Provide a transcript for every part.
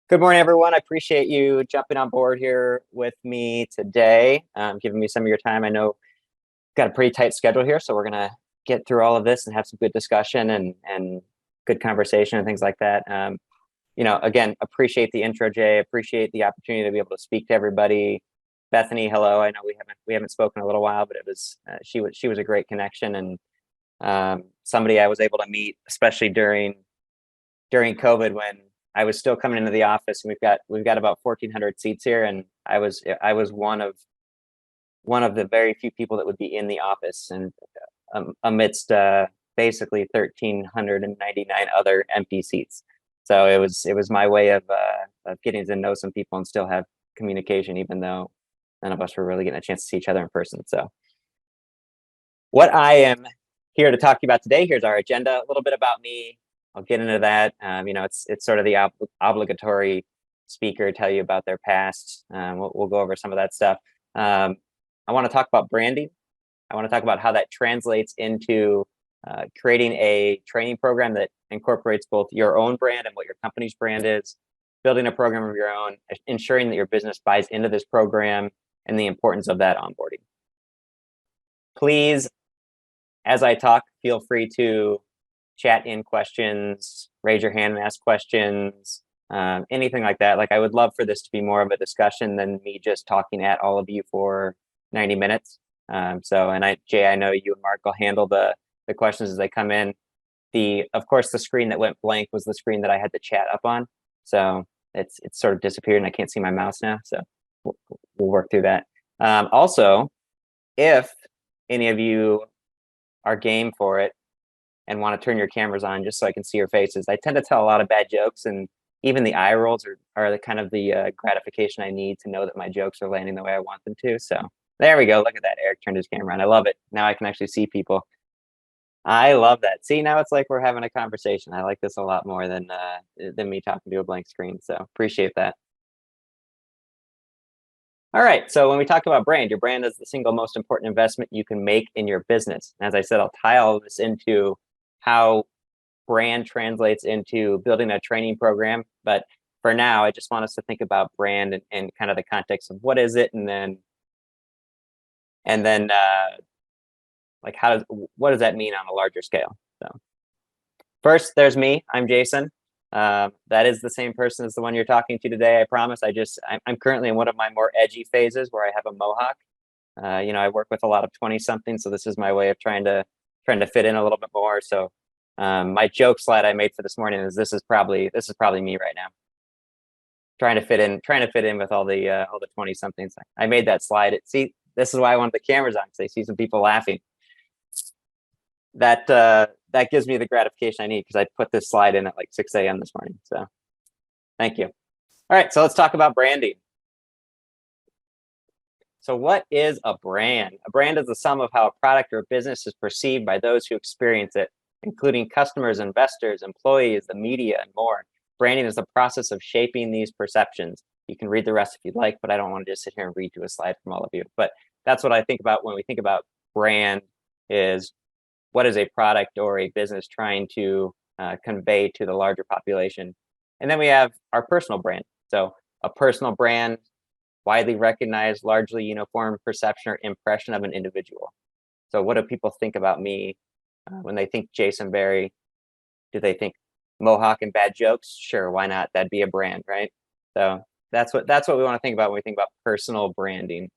Good morning, everyone. I appreciate you jumping on board here with me today, giving me some of your time. I know we've got a pretty tight schedule here, so we're going to get through all of this and have some good discussion and good conversation and things like that. Again, appreciate the intro, Jay. Appreciate the opportunity to be able to speak to everybody. Bethany, hello. I know we haven't spoken in a little while, but it was she was a great connection and somebody I was able to meet, especially during COVID when I was still coming into the office, and we've got about 1,400 seats here, and I was one of the very few people that would be in the office, and amidst basically 1,399 other empty seats. So it was my way of getting to know some people and still have communication, even though none of us were really getting a chance to see each other in person. So what I am here to talk to you about today, here's our agenda, a little bit about me. I'll get into that. It's sort of the obligatory speaker, tell you about their past. We'll go over some of that stuff. I want to talk about branding. I want to talk about how that translates into creating a training program that incorporates both your own brand and what your company's brand is, building a program of your own, ensuring that your business buys into this program, and the importance of that onboarding. Please, as I talk, feel free to chat in questions, raise your hand and ask questions, anything like that. Like, I would love for this to be more of a discussion than me just talking at all of you for 90 minutes. Jay, I know you and Mark will handle the questions as they come in. Of course, the screen that went blank was the screen that I had the chat up on. So it's sort of disappeared and I can't see my mouse now. So we'll work through that. Also, if any of you are game for it and want to turn your cameras on just so I can see your faces. I tend to tell a lot of bad jokes, and even the eye rolls are the kind of the gratification I need to know that my jokes are landing the way I want them to. So there we go. Look at that. Eric turned his camera on. I love it. Now I can actually see people. I love that. See, now it's like we're having a conversation. I like this a lot more than me talking to a blank screen. So appreciate that. All right, so when we talk about brand, your brand is the single most important investment you can make in your business. And as I said, I'll tie all of this into how brand translates into building a training program. But for now, I just want us to think about brand and kind of the context of what is it, and then like what does that mean on a larger scale? So first, there's me. I'm Jason. That is the same person as the one you're talking to today. I promise. I'm currently in one of my more edgy phases where I have a mohawk. I work with a lot of 20-somethings, so this is my way of trying to fit in a little bit more. So my joke slide I made for this morning is this is probably me right now, trying to fit in with all the 20-somethings. I made that slide. See, this is why I wanted the cameras on, because I see some people laughing. That gives me the gratification I need, because I put this slide in at like 6 a.m. this morning. So thank you. All right, so let's talk about branding. So what is a brand? A brand is the sum of how a product or business is perceived by those who experience it, including customers, investors, employees, the media, and more. Branding is the process of shaping these perceptions. You can read the rest if you'd like, but I don't want to just sit here and read you a slide from all of you. But that's what I think about when we think about brand, is what is a product or a business trying to convey to the larger population. And then we have our personal brand. So a personal brand, widely recognized, largely uniform perception or impression of an individual. So what do people think about me when they think Jason Berry? Do they think mohawk and bad jokes? Sure, why not? That'd be a brand, right? So that's what we want to think about when we think about personal branding.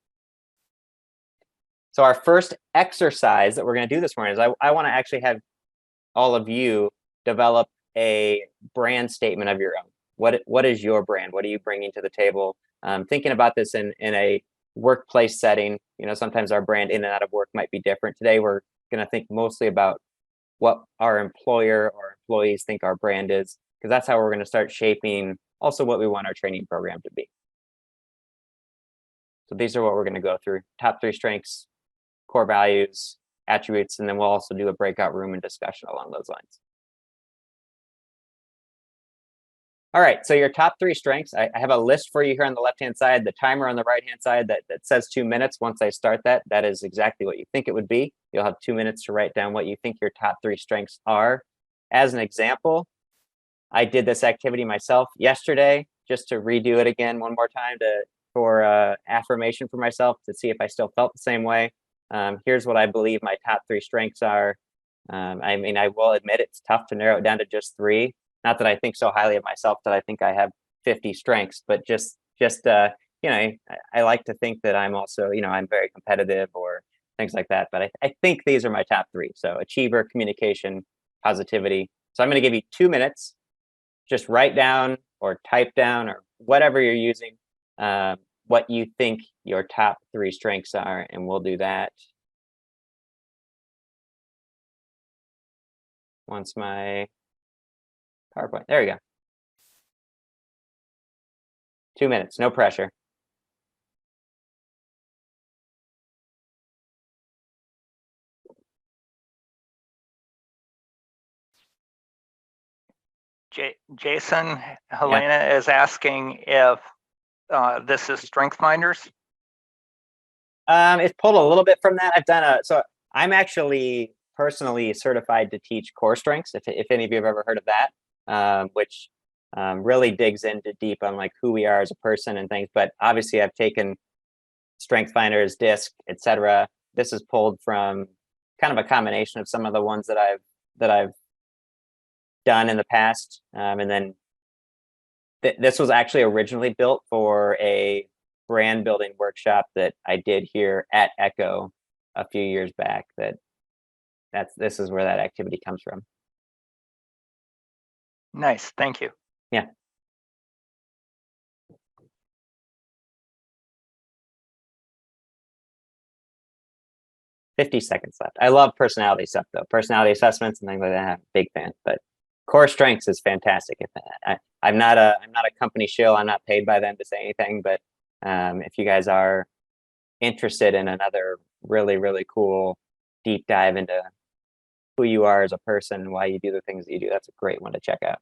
So our first exercise that we're going to do this morning is I want to actually have all of you develop a brand statement of your own. What is your brand? What are you bringing to the table? Thinking about this in a workplace setting, sometimes our brand in and out of work might be different. Today, we're going to think mostly about what our employer or employees think our brand is, because that's how we're going to start shaping also what we want our training program to be. So these are what we're going to go through: top 3 strengths, core values, attributes, and then we'll also do a breakout room and discussion along those lines. All right, so your top 3 strengths, I have a list for you here on the left-hand side, the timer on the right-hand side that says 2 minutes. Once I start that is exactly what you think it would be. You'll have 2 minutes to write down what you think your top 3 strengths are. As an example, I did this activity myself yesterday. just to redo it again one more time for affirmation for myself to see if I still felt the same way. Here's what I believe my top 3 strengths are. I mean, I will admit it's tough to narrow it down to just 3. Not that I think so highly of myself that I think I have 50 strengths, but just you know, I like to think that I'm also, you know, I'm very competitive or things like that. But I think these are my top 3. So achiever, communication, positivity. So I'm going to give you 2 minutes. Just write down or type down or whatever you're using, what you think your top 3 strengths are, and we'll do that once my PowerPoint. There we go. 2 minutes, no pressure. Jason, Helena is asking if this is Strength Finders. It's pulled a little bit from that. So I'm actually personally certified to teach core strengths, if any of you have ever heard of that, which really digs into deep on like who we are as a person and things. But obviously I've taken Strength Finders, DISC, etc. This is pulled from kind of a combination of some of the ones that I've done in the past. And then this was actually originally built for a brand building workshop that I did here at Echo a few years back. This is where that activity comes from. Nice, thank you. Yeah. "50 seconds left. I love personality stuff though. Personality assessments and things like that. I'm a big fan. But core strengths is fantastic. I'm not a company shill. I'm not paid by them to say anything. But if you guys are interested in another really cool deep dive into who you are as a person and why you do the things that you do, that's a great one to check out.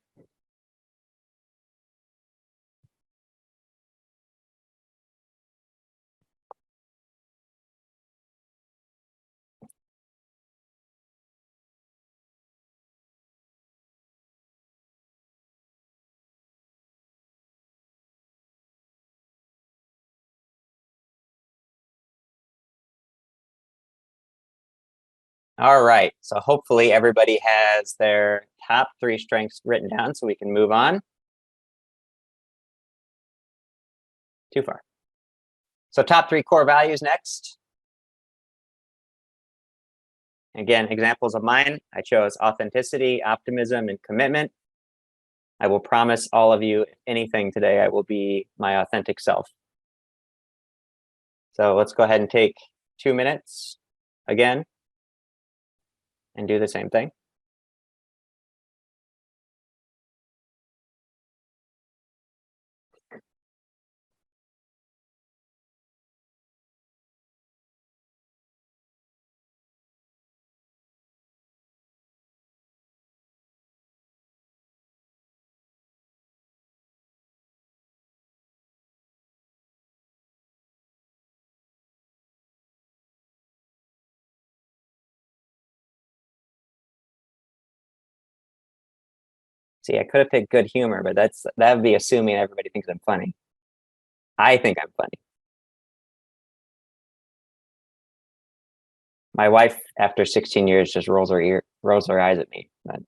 All right, so hopefully everybody has their top 3 strengths written down so we can move on. Too far. So top 3 core values next. Again, examples of mine. I chose authenticity, optimism, and commitment. I will promise all of you, if anything today, I will be my authentic self. So let's go ahead and take 2 minutes again and do the same thing. See, I could have picked good humor, but that would be assuming everybody thinks I'm funny. I think I'm funny. My wife, after 16 years, just rolls her eyes at me. But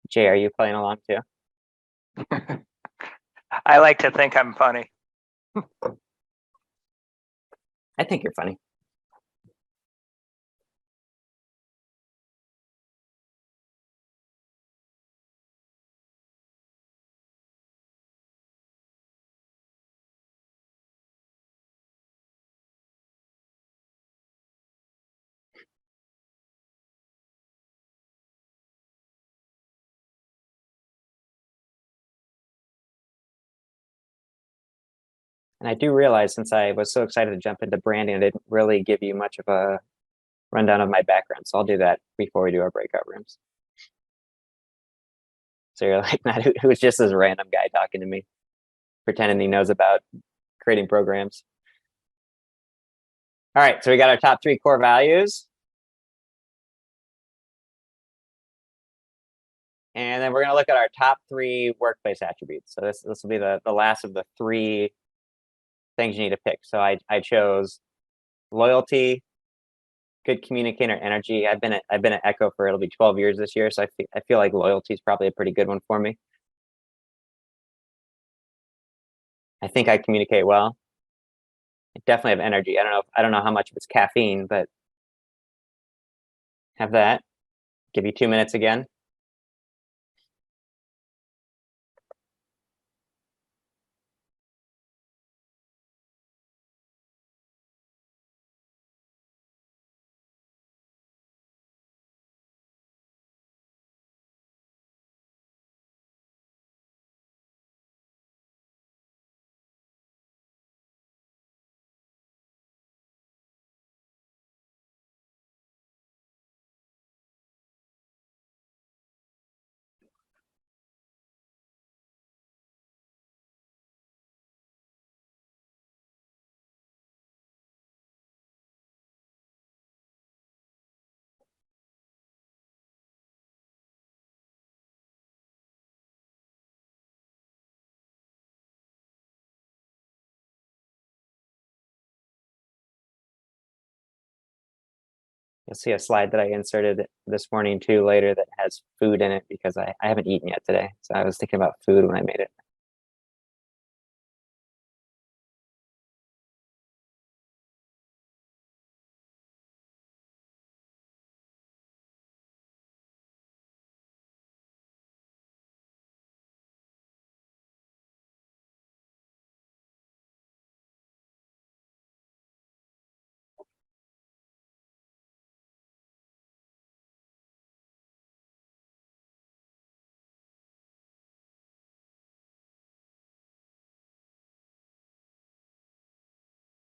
Jay, are you playing along too? I like to think I'm funny. I think you're funny. And I do realize, since I was so excited to jump into branding, I didn't really give you much of a rundown of my background. So I'll do that before we do our breakout rooms. So you're like, not who's just this random guy talking to me, pretending he knows about creating programs. All right, so we got our top 3 core values. And then we're going to look at our top 3 workplace attributes. So this will be the last of the 3 things you need to pick. So I chose loyalty, good communicator, energy. I've been at Echo for, it'll be 12 years this year, so I feel like loyalty is probably a pretty good one for me. I think I communicate well. I definitely have energy. I don't know how much of it's caffeine, but have that. Give you 2 minutes again. You'll see a slide that I inserted this morning too later that has food in it because I haven't eaten yet today. So I was thinking about food when I made it.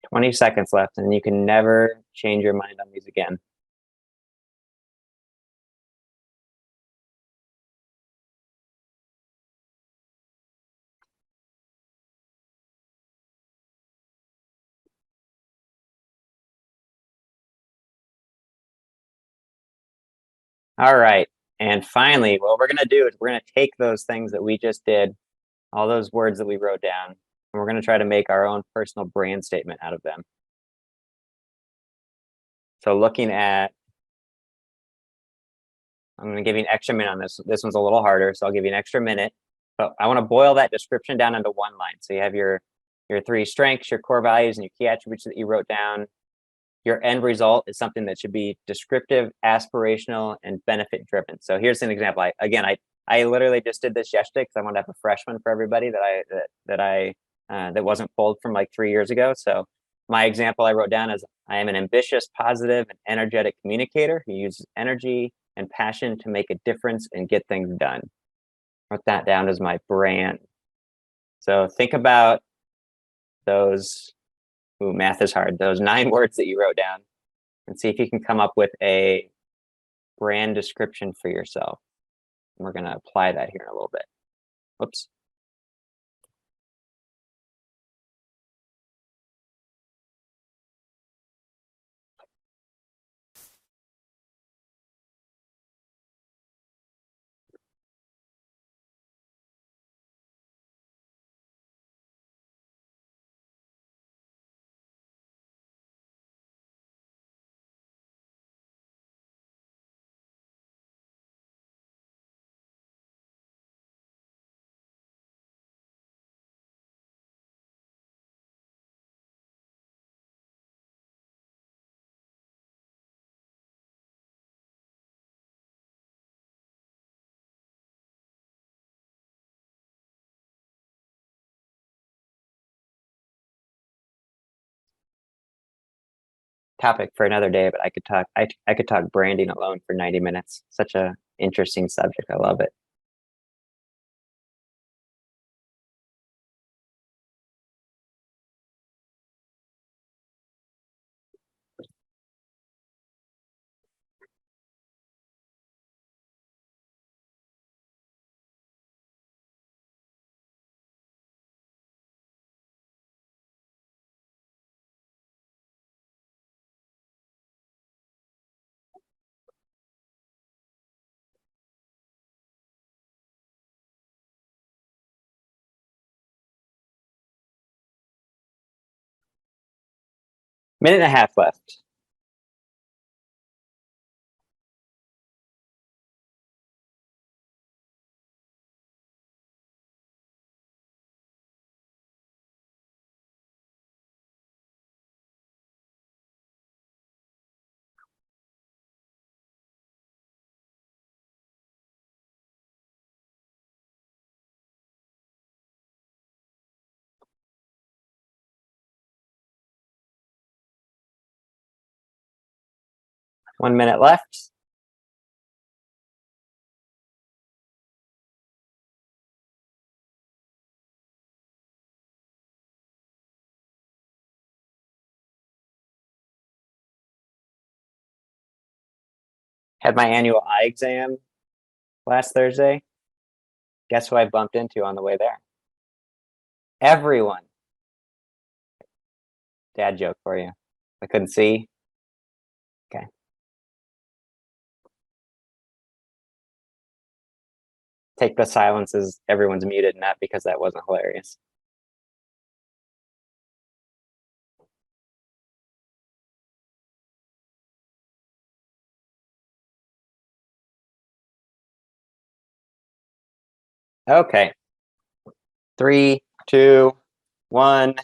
Twenty seconds left, and you can never change your mind on these again. All right. And finally, what we're going to do is we're going to take those things that we just did, all those words that we wrote down, and we're going to try to make our own personal brand statement out of them. So looking at, I'm going to give you an extra minute on this. This one's a little harder, so I'll give you an extra minute. But I want to boil that description down into one line. So you have your 3 strengths, your core values, and your key attributes that you wrote down. Your end result is something that should be descriptive, aspirational, and benefit driven. So here's an example. I literally just did this yesterday because I wanted to have a fresh one for everybody that wasn't pulled from like 3 years ago. So my example I wrote down is, I am an ambitious, positive, and energetic communicator who uses energy and passion to make a difference and get things done. Wrote that down as my brand. So think about those, ooh, math is hard, those 9 words that you wrote down, and see if you can come up with a brand description for yourself. And we're going to apply that here in a little bit. Whoops. Topic for another day, but I could talk branding alone for 90 minutes. Such a interesting subject. I love it. Minute and a half left. One minute left. Had my annual eye exam last Thursday. Guess who I bumped into on the way there? Everyone. Dad joke for you. I couldn't see. Okay. Take the silence as everyone's muted, not because that wasn't hilarious. Okay. 3, 2, 1.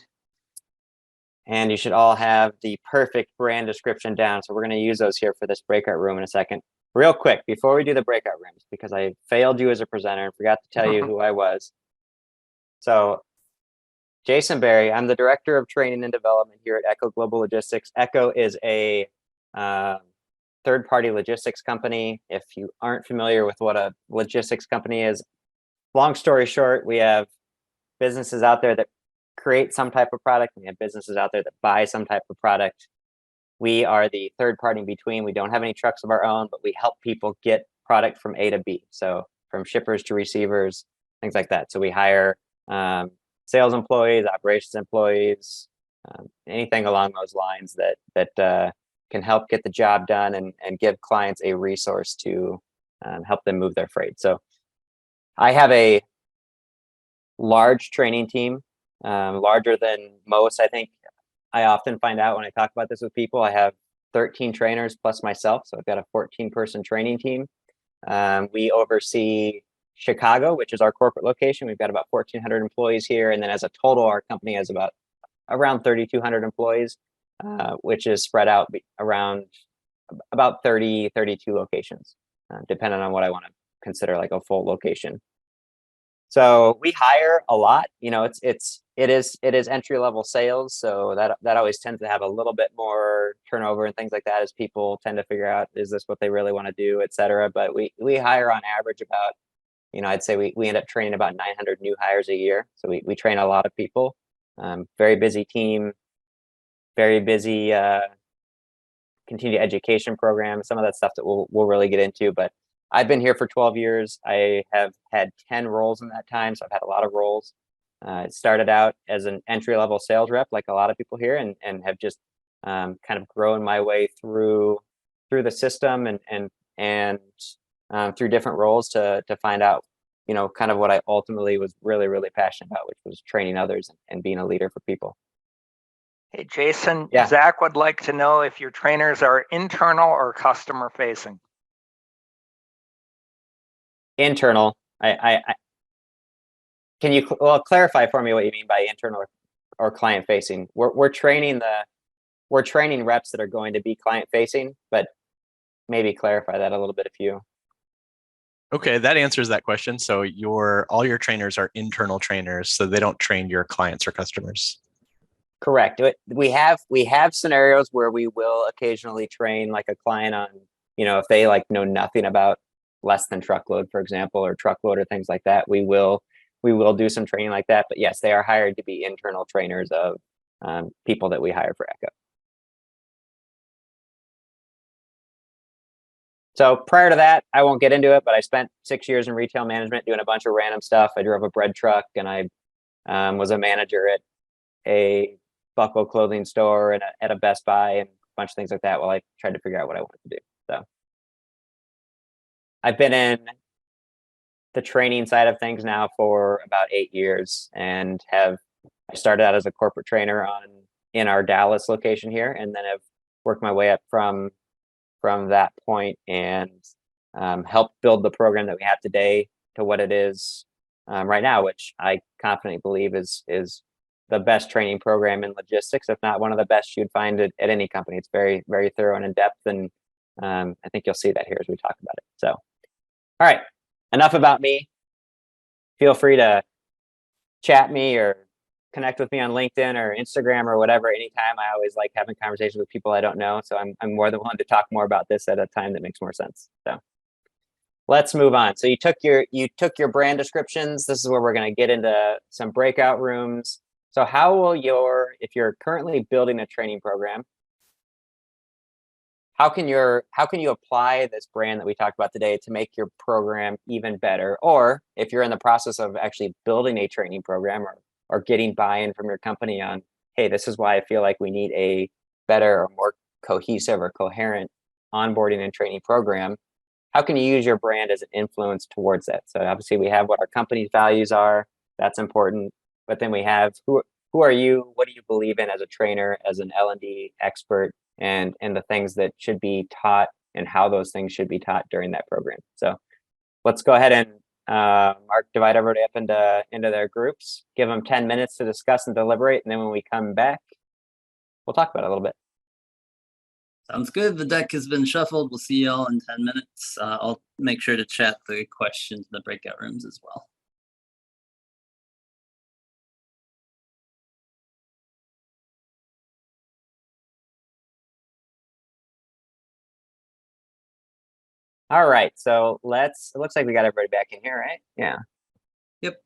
And you should all have the perfect brand description down. So we're going to use those here for this breakout room in a second. Real quick, before we do the breakout rooms, because I failed you as a presenter and forgot to tell you who I was. So Jason Berry, I'm the Director of Training and Development here at Echo Global Logistics. Echo is a third-party logistics company. If you aren't familiar with what a logistics company is, long story short, we have businesses out there that create some type of product. We have businesses out there that buy some type of product. We are the third party in between. We don't have any trucks of our own, but we help people get product from A to B. So from shippers to receivers, things like that. So we hire sales employees, operations employees, anything along those lines that can help get the job done and give clients a resource to help them move their freight. So I have a large training team, larger than most. I think I often find out when I talk about this with people, I have 13 trainers plus myself. So I've got a 14-person training team. We oversee Chicago, which is our corporate location. We've got about 1,400 employees here. And then as a total, our company has around 3,200 employees, which is spread out around about 32 locations, depending on what I want to consider like a full location. So we hire a lot. You know, it is entry-level sales, so that always tends to have a little bit more turnover and things like that as people tend to figure out, is this what they really want to do, et cetera. But we hire on average about, you know, I'd say we end up training about 900 new hires a year. So we train a lot of people. Very busy team, very busy continued education program, some of that stuff that we'll really get into. But I've been here for 12 years. I have had 10 roles in that time, so I've had a lot of roles. It started out as an entry-level sales rep, like a lot of people here, and have just kind of grown my way through the system and through different roles to find out, you know, kind of what I ultimately was really, really passionate about, which was training others and being a leader for people. Hey, Jason, Yeah. Zach would like to know if your trainers are internal or customer facing. Internal. Can you clarify for me what you mean by internal or client facing? We're training reps that are going to be client facing, but maybe clarify that a little bit if you. Okay, that answers that question. So all your trainers are internal trainers, so they don't train your clients or customers. Correct. We have scenarios where we will occasionally train like a client on, you know, if they like know nothing about less than truckload, for example, or truckload or things like that. We will do some training like that. But yes, they are hired to be internal trainers of people that we hire for Echo. So prior to that, I won't get into it, but I spent 6 years in retail management doing a bunch of random stuff. I drove a bread truck and I was a manager at a Buckle clothing store and at a Best Buy and a bunch of things like that while I tried to figure out what I wanted to do. So I've been in the training side of things now for about 8 years and I started out as a corporate trainer on in our Dallas location here, and then have worked my way up from that point and helped build the program that we have today to what it is right now, which I confidently believe is the best training program in logistics, if not one of the best you'd find at any company. It's very, very thorough and in depth, and I think you'll see that here as we talk about it. So, all right, enough about me. Feel free to chat me or connect with me on LinkedIn or Instagram or whatever anytime. I always like having conversations with people I don't know, so I'm more than willing to talk more about this at a time that makes more sense. So let's move on. So you took your brand descriptions. This is where we're going to get into some breakout rooms. So how will if you're currently building a training program, how can you apply this brand that we talked about today to make your program even better? Or if you're in the process of actually building a training program or getting buy-in from your company on, hey, this is why I feel like we need a better or more cohesive or coherent onboarding and training program, how can you use your brand as an influence towards that? So obviously we have what our company's values are. That's important. But then we have who are you? What do you believe in as a trainer, as an L&D expert, and the things that should be taught and how those things should be taught during that program. So let's go ahead and Mark, divide everybody up into their groups, give them 10 minutes to discuss and deliberate. And then when we come back, we'll talk about it a little bit. Sounds good. The deck has been shuffled. We'll see y'all in 10 minutes. I'll make sure to chat the questions in the breakout rooms as well. All right, so it looks like we got everybody back in here, right? Yeah. Yep.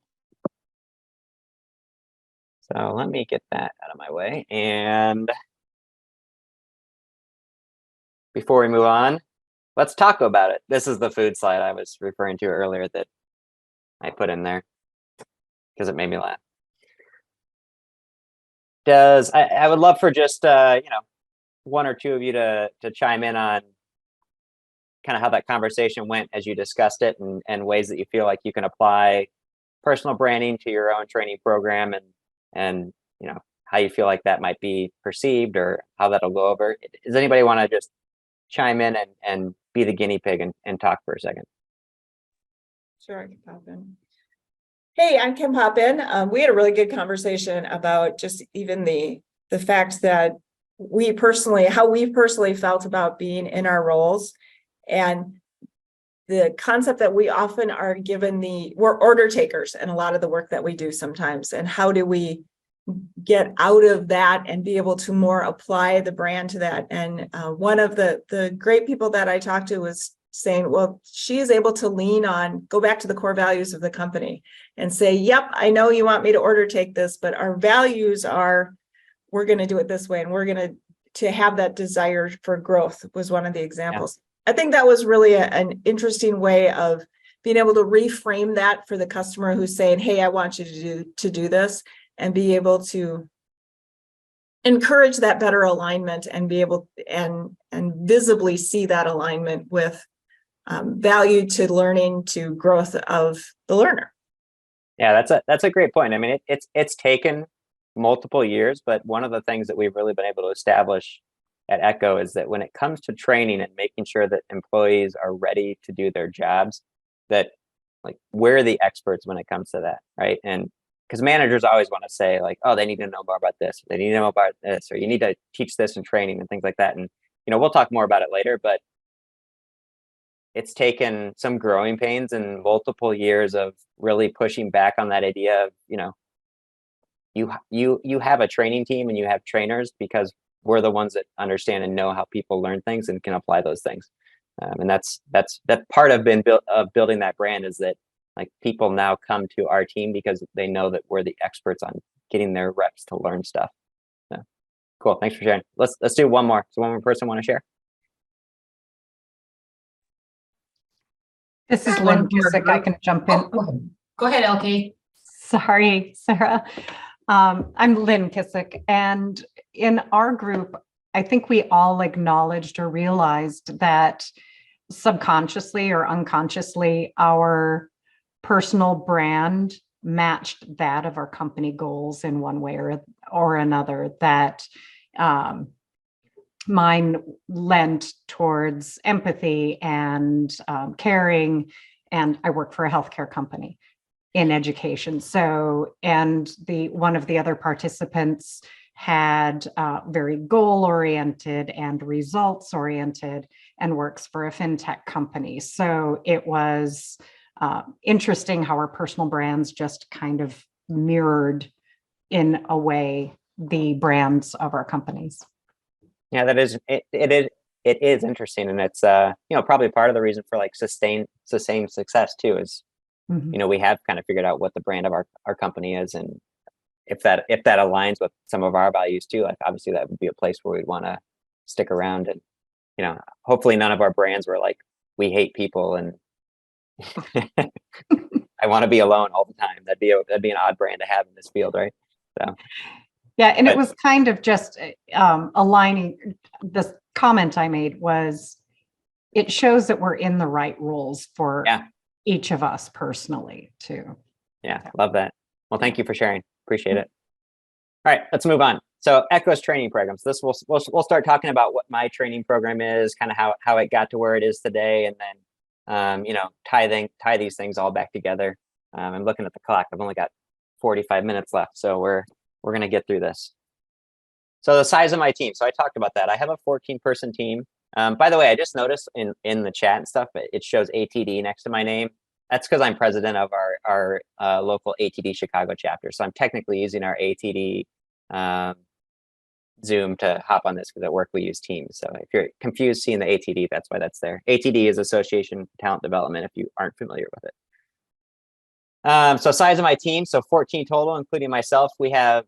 So let me get that out of my way. And before we move on, let's talk about it. This is the food slide I was referring to earlier that I put in there because it made me laugh. I would love for just one or two of you to chime in on kind of how that conversation went as you discussed it, and ways that you feel like you can apply personal branding to your own training program, and how you feel like that might be perceived or how that'll go over. Does anybody want to just chime in and be the guinea pig and talk for a second? Sure, I can pop in. Hey, I'm Kim Poppin. We had a really good conversation about just even the fact that how we personally felt about being in our roles, and the concept that we often are given we're order takers in a lot of the work that we do sometimes, and how do we get out of that and be able to more apply the brand to that. And one of the great people that I talked to was saying, well, she is able to go back to the core values of the company and say, yep, I know you want me to order take this, but our values are, we're going to do it this way, and we're going to have that desire for growth, was one of the examples. Yeah. I think that was really an interesting way of being able to reframe that for the customer who's saying, hey, I want you to do this, and be able to encourage that better alignment and be able and visibly see that alignment with value to learning, to growth of the learner. Yeah, that's a great point. I mean, it's taken multiple years, but one of the things that we've really been able to establish at Echo is that when it comes to training and making sure that employees are ready to do their jobs, that like we're the experts when it comes to that, right? And because managers always want to say like, oh, they need to know more about this, they need to know about this, or you need to teach this in training and things like that. And we'll talk more about it later, but it's taken some growing pains and multiple years of really pushing back on that idea of you have a training team and you have trainers because we're the ones that understand and know how people learn things and can apply those things. And that's part of building that brand, is that like people now come to our team because they know that we're the experts on getting their reps to learn stuff. So, cool. Thanks for sharing. Let's do one more. So one more person want to share? This is Lynn Kissick. I can jump in. Go ahead, LK. Sorry, Sarah. I'm Lynn Kissick, and in our group, I think we all acknowledged or realized that subconsciously or unconsciously, our personal brand matched that of our company goals in one way or another, that mine lent towards empathy and caring, and I work for a healthcare company in education. So, and one of the other participants had very goal-oriented and results-oriented and works for a fintech company. So it was interesting how our personal brands just kind of mirrored, in a way, the brands of our companies. Yeah, that is it is interesting, and it's probably part of the reason for like sustained success too is Mhm. we have kind of figured out what the brand of our company is, and if that aligns with some of our values too, like obviously that would be a place where we'd want to stick around. And hopefully none of our brands were like, we hate people and I want to be alone all the time. That'd be an odd brand to have in this field, right? So Yeah, and it But- was kind of just aligning. The comment I made was, it shows that we're in the right roles for Yeah. each of us personally too. yeah, love that. Well, thank you for sharing. Appreciate it. All right, let's move on. So Echo's training programs. This we'll start talking about what my training program is, kind of how it got to where it is today, and then tie these things all back together. I'm looking at the clock. I've only got 45 minutes left, so we're gonna get through this. So the size of my team. So I talked about that. I have a 14-person team. By the way, I just noticed in the chat and stuff, it shows ATD next to my name. That's because I'm president of our local ATD Chicago chapter. So I'm technically using our ATD Zoom to hop on this, because at work we use Teams. So if you're confused seeing the ATD, that's why that's there. ATD is Association for Talent Development, if you aren't familiar with it. So size of my team, so 14 total, including myself. We have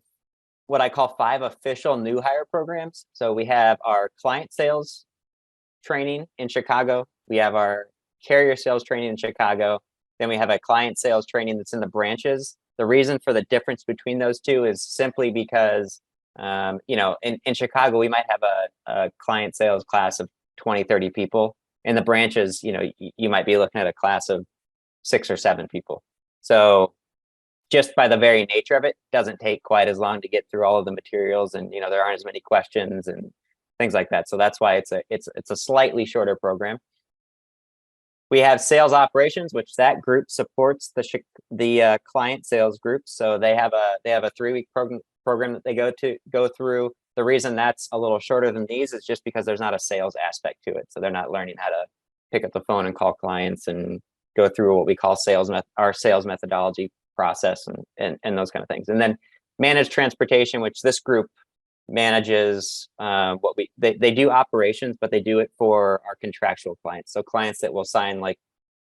what I call 5 official new hire programs. So we have our client sales training in Chicago. We have our carrier sales training in Chicago. Then we have a client sales training that's in the branches. The reason for the difference between those two is simply because, in Chicago, we might have a client sales class of 20, 30 people. In the branches, you might be looking at a class of 6 or 7 people. So just by the very nature of it, doesn't take quite as long to get through all of the materials, and there aren't as many questions and things like that. So that's why it's a slightly shorter program. We have sales operations, which that group supports the client sales group. So they have a 3-week program that they go through. The reason that's a little shorter than these is just because there's not a sales aspect to it. So they're not learning how to pick up the phone and call clients and go through what we call our sales methodology process and those kind of things. And then managed transportation, which this group manages they do operations, but they do it for our contractual clients. So clients that will sign like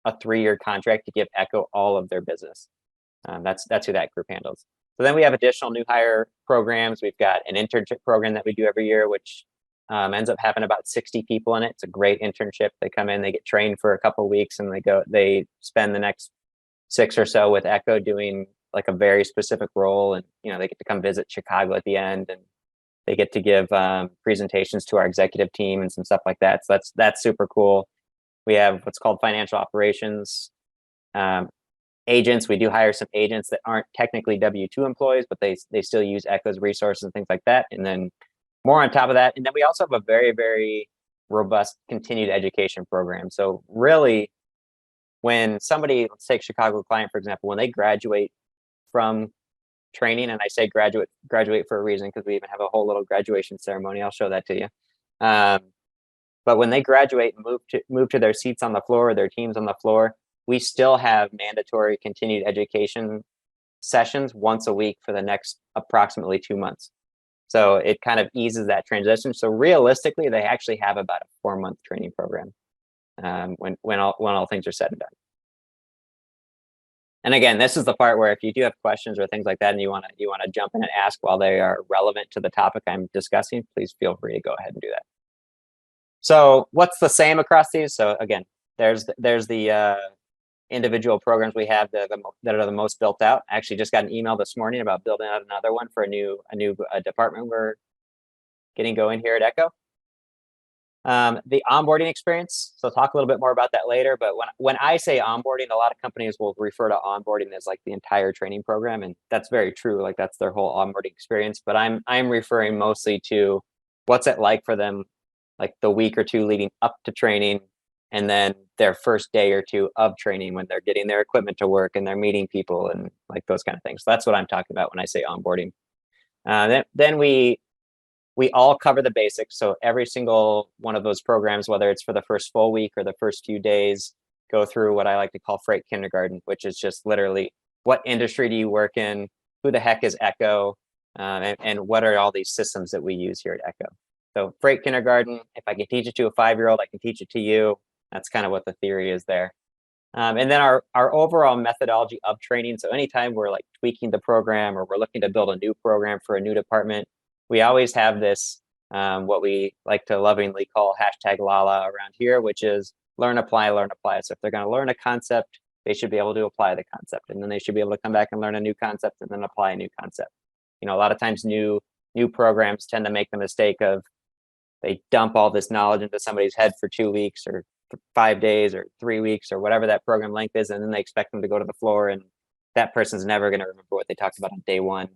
a 3-year contract to give Echo all of their business. That's who that group handles. So then we have additional new hire programs. We've got an internship program that we do every year, which ends up having about 60 people in it. It's a great internship. They come in, they get trained for a couple of weeks, and they spend the next 6 or so with Echo doing like a very specific role. And, they get to come visit Chicago at the end, and they get to give presentations to our executive team and some stuff like that. So that's super cool. We have what's called financial operations. Agents, we do hire some agents that aren't technically W-2 employees, but they still use Echo's resources and things like that. And then more on top of that. And then we also have a very, very robust continued education program. So really, when somebody, let's take Chicago client, for example, when they graduate from training, and I say graduate for a reason, because we even have a whole little graduation ceremony. I'll show that to you. But when they graduate and move to their seats on the floor, or their teams on the floor, we still have mandatory continued education sessions once a week for the next approximately 2 months. So it kind of eases that transition. So realistically, they actually have about a 4-month training program when all things are said and done. And again, this is the part where if you do have questions or things like that, and you want to jump in and ask while they are relevant to the topic I'm discussing, please feel free to go ahead and do that. So what's the same across these? So again, there's the individual programs we have that are the most built out. I actually just got an email this morning about building out another one for a new department we're getting going here at Echo. The onboarding experience. So I'll talk a little bit more about that later. But when I say onboarding, a lot of companies will refer to onboarding as like the entire training program, and that's very true. Like that's their whole onboarding experience. But I'm referring mostly to what's it like for them, like the week or two leading up to training, and then their first day or two of training when they're getting their equipment to work and they're meeting people and like those kind of things. So that's what I'm talking about when I say onboarding. Then we all cover the basics. So every single one of those programs, whether it's for the first full week or the first few days, go through what I like to call freight kindergarten, which is just literally what industry do you work in, who the heck is Echo, and what are all these systems that we use here at Echo. So freight kindergarten, if I can teach it to a 5-year-old, I can teach it to you. That's kind of what the theory is there. And then our overall methodology of training. So anytime we're like tweaking the program or we're looking to build a new program for a new department, we always have this, what we like to lovingly call #Lala around here, which is learn, apply, learn, apply. So if they're going to learn a concept, they should be able to apply the concept, and then they should be able to come back and learn a new concept and then apply a new concept. You know, a lot of times new programs tend to make the mistake of they dump all this knowledge into somebody's head for 2 weeks or 5 days or 3 weeks or whatever that program length is, and then they expect them to go to the floor, and that person's never going to remember what they talked about on day one.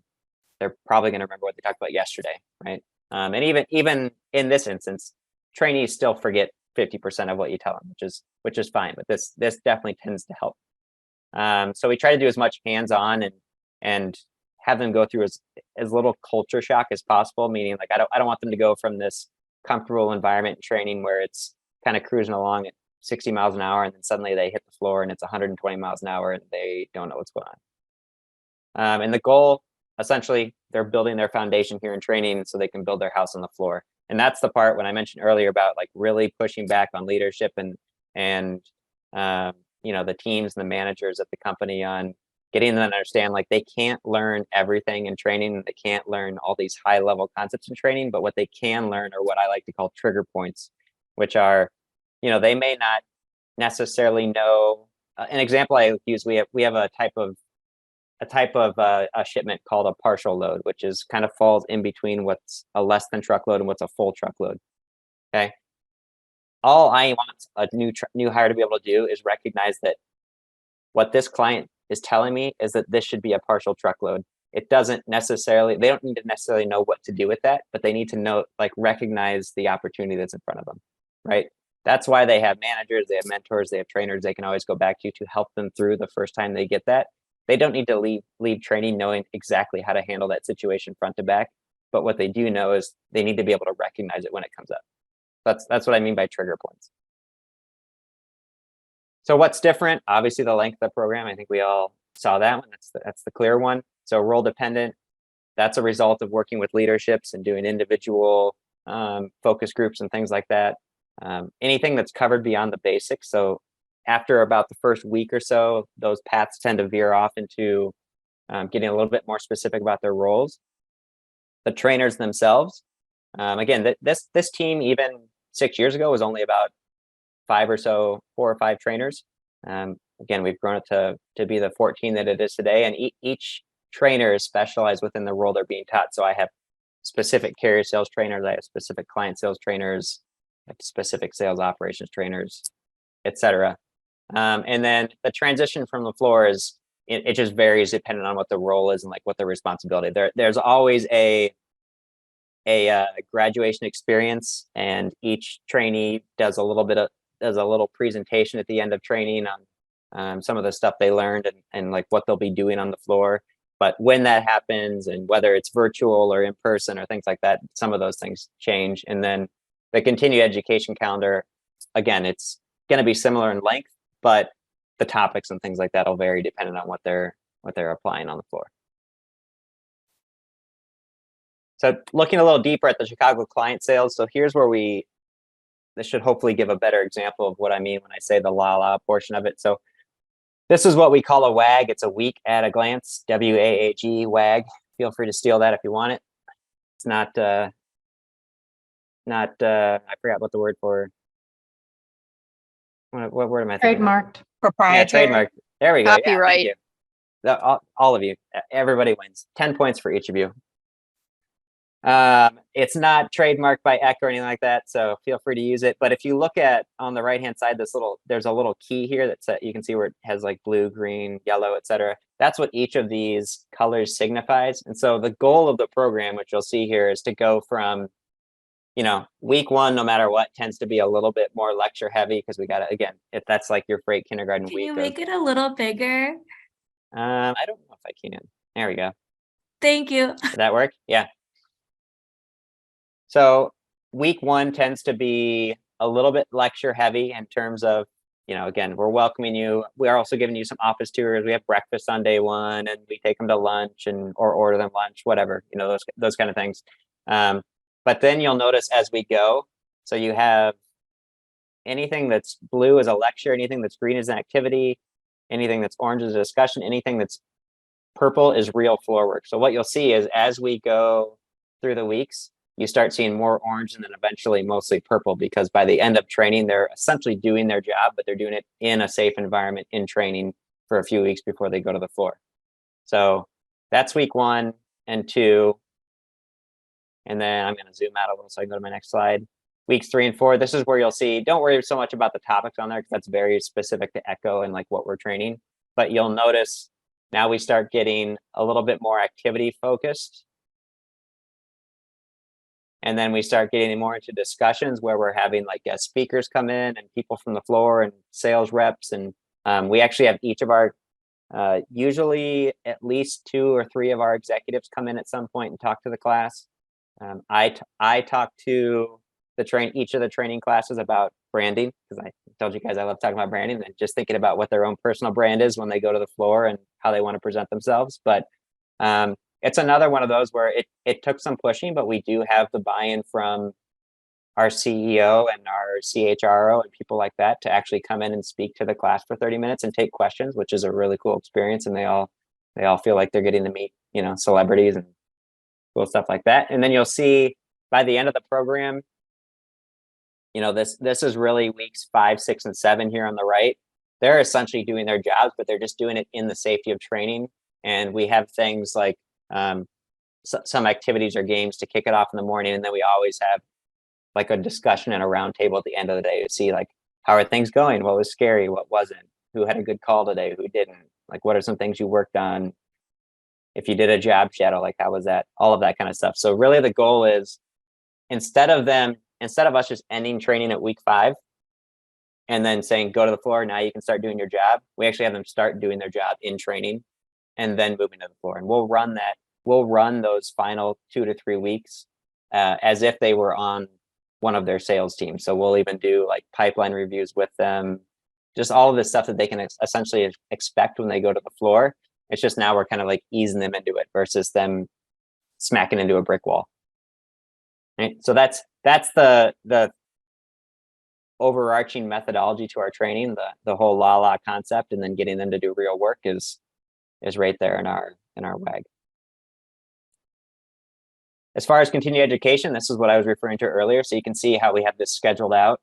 They're probably going to remember what they talked about yesterday, right? And even in this instance, trainees still forget 50% of what you tell them, which is fine. But this definitely tends to help. So we try to do as much hands-on and have them go through as little culture shock as possible. Meaning, like I don't want them to go from this comfortable environment and training where it's kind of cruising along at 60 miles an hour, and then suddenly they hit the floor and it's 120 miles an hour and they don't know what's going on. And the goal, essentially, they're building their foundation here in training so they can build their house on the floor. And that's the part when I mentioned earlier about like really pushing back on leadership and you know, the teams and the managers at the company on getting them to understand like they can't learn everything in training. They can't learn all these high level concepts in training, but what they can learn are what I like to call trigger points, which are, you know, they may not necessarily know. An example I use, we have a type of a shipment called a partial load, which is kind of falls in between what's a less than truckload and what's a full truckload. Okay. All I want a new hire to be able to do is recognize that what this client is telling me is that this should be a partial truckload. It doesn't necessarily, they don't need to necessarily know what to do with that, but they need to know, like, recognize the opportunity that's in front of them, right? That's why they have managers, they have mentors, they have trainers they can always go back to help them through the first time they get that. They don't need to leave training knowing exactly how to handle that situation front to back. But what they do know is they need to be able to recognize it when it comes up. That's what I mean by trigger points. So what's different? Obviously, the length of the program. I think we all saw that one. That's the clear one. So role dependent. That's a result of working with leaderships and doing individual focus groups and things like that. Anything that's covered beyond the basics. So after about the first week or so, those paths tend to veer off into getting a little bit more specific about their roles. The trainers themselves, again, this team even 6 years ago was only about 4 or 5 trainers. Again, we've grown it to be the 14 that it is today, and each trainer is specialized within the role they're being taught. So I have specific carrier sales trainers, I have specific client sales trainers, I have specific sales operations trainers, etc. And then the transition from the floor is, it just varies depending on what the role is and like what the responsibility. There's always a graduation experience, and each trainee does a little presentation at the end of training on some of the stuff they learned and like what they'll be doing on the floor. But when that happens, and whether it's virtual or in person or things like that, some of those things change. And then the continued education calendar, again, it's going to be similar in length, but the topics and things like that will vary depending on what they're applying on the floor. So looking a little deeper at the Chicago client sales. So here's where this should hopefully give a better example of what I mean when I say the la portion of it. So this is what we call a WAG. It's a week at a glance, WAAG, WAG. Feel free to steal that if you want it. It's not I forgot what the word for, what word am I thinking of? Trademarked. Yeah, trademark. There we go. Copyright. Yeah, thank you. All of you, everybody wins. 10 points for each of you. It's not trademarked by Eck or anything like that, so feel free to use it. But if you look at on the right-hand side, there's a little key here that's you can see where it has like blue, green, yellow, etc. That's what each of these colors signifies. And so the goal of the program, which you'll see here, is to go from, week one, no matter what, tends to be a little bit more lecture heavy because we got to, again, if that's like your freight kindergarten Can week. you make it a little bigger? I don't know if I can. There we go. Thank you. Did that work? Yeah. So week one tends to be a little bit lecture heavy in terms of, again, we're welcoming you. We are also giving you some office tours. We have breakfast on day one, and we take them to lunch or order them lunch, whatever, those kind of things. But then you'll notice as we go, so you have anything that's blue is a lecture, anything that's green is an activity, anything that's orange is a discussion, anything that's purple is real floor work. So what you'll see is as we go through the weeks, you start seeing more orange and then eventually mostly purple, because by the end of training, they're essentially doing their job, but they're doing it in a safe environment in training for a few weeks before they go to the floor. So that's week 1 and 2. And then I'm going to zoom out a little so I can go to my next slide. Weeks 3 and 4, this is where you'll see, don't worry so much about the topics on there because that's very specific to Echo and like what we're training. But you'll notice now we start getting a little bit more activity focused. And then we start getting more into discussions where we're having like guest speakers come in and people from the floor and sales reps. And we actually have each of our, usually at least 2 or 3 of our executives come in at some point and talk to the class. I talk to each of the training classes about branding, because I told you guys I love talking about branding and just thinking about what their own personal brand is when they go to the floor and how they want to present themselves. But it's another one of those where it took some pushing, but we do have the buy-in from our CEO and our CHRO and people like that to actually come in and speak to the class for 30 minutes and take questions, which is a really cool experience. And they all feel like they're getting to meet, celebrities and cool stuff like that. And then you'll see by the end of the program, this is really weeks 5, 6, and 7 here on the right. They're essentially doing their jobs, but they're just doing it in the safety of training. And we have things like some activities or games to kick it off in the morning. And then we always have like a discussion and a round table at the end of the day to see like, how are things going? What was scary? What wasn't? Who had a good call today? Who didn't? Like, what are some things you worked on? If you did a job shadow, like how was that? All of that kind of stuff. So really the goal is instead of us just ending training at week 5 and then saying, go to the floor, now you can start doing your job. We actually have them start doing their job in training and then moving to the floor. And we'll run those final 2 to 3 weeks as if they were on one of their sales teams. So we'll even do like pipeline reviews with them, just all of the stuff that they can essentially expect when they go to the floor. It's just now we're kind of like easing them into it versus them smacking into a brick wall. Right? So that's the overarching methodology to our training, the whole la concept, and then getting them to do real work is right there in our WAG. As far as continuing education, this is what I was referring to earlier. So you can see how we have this scheduled out.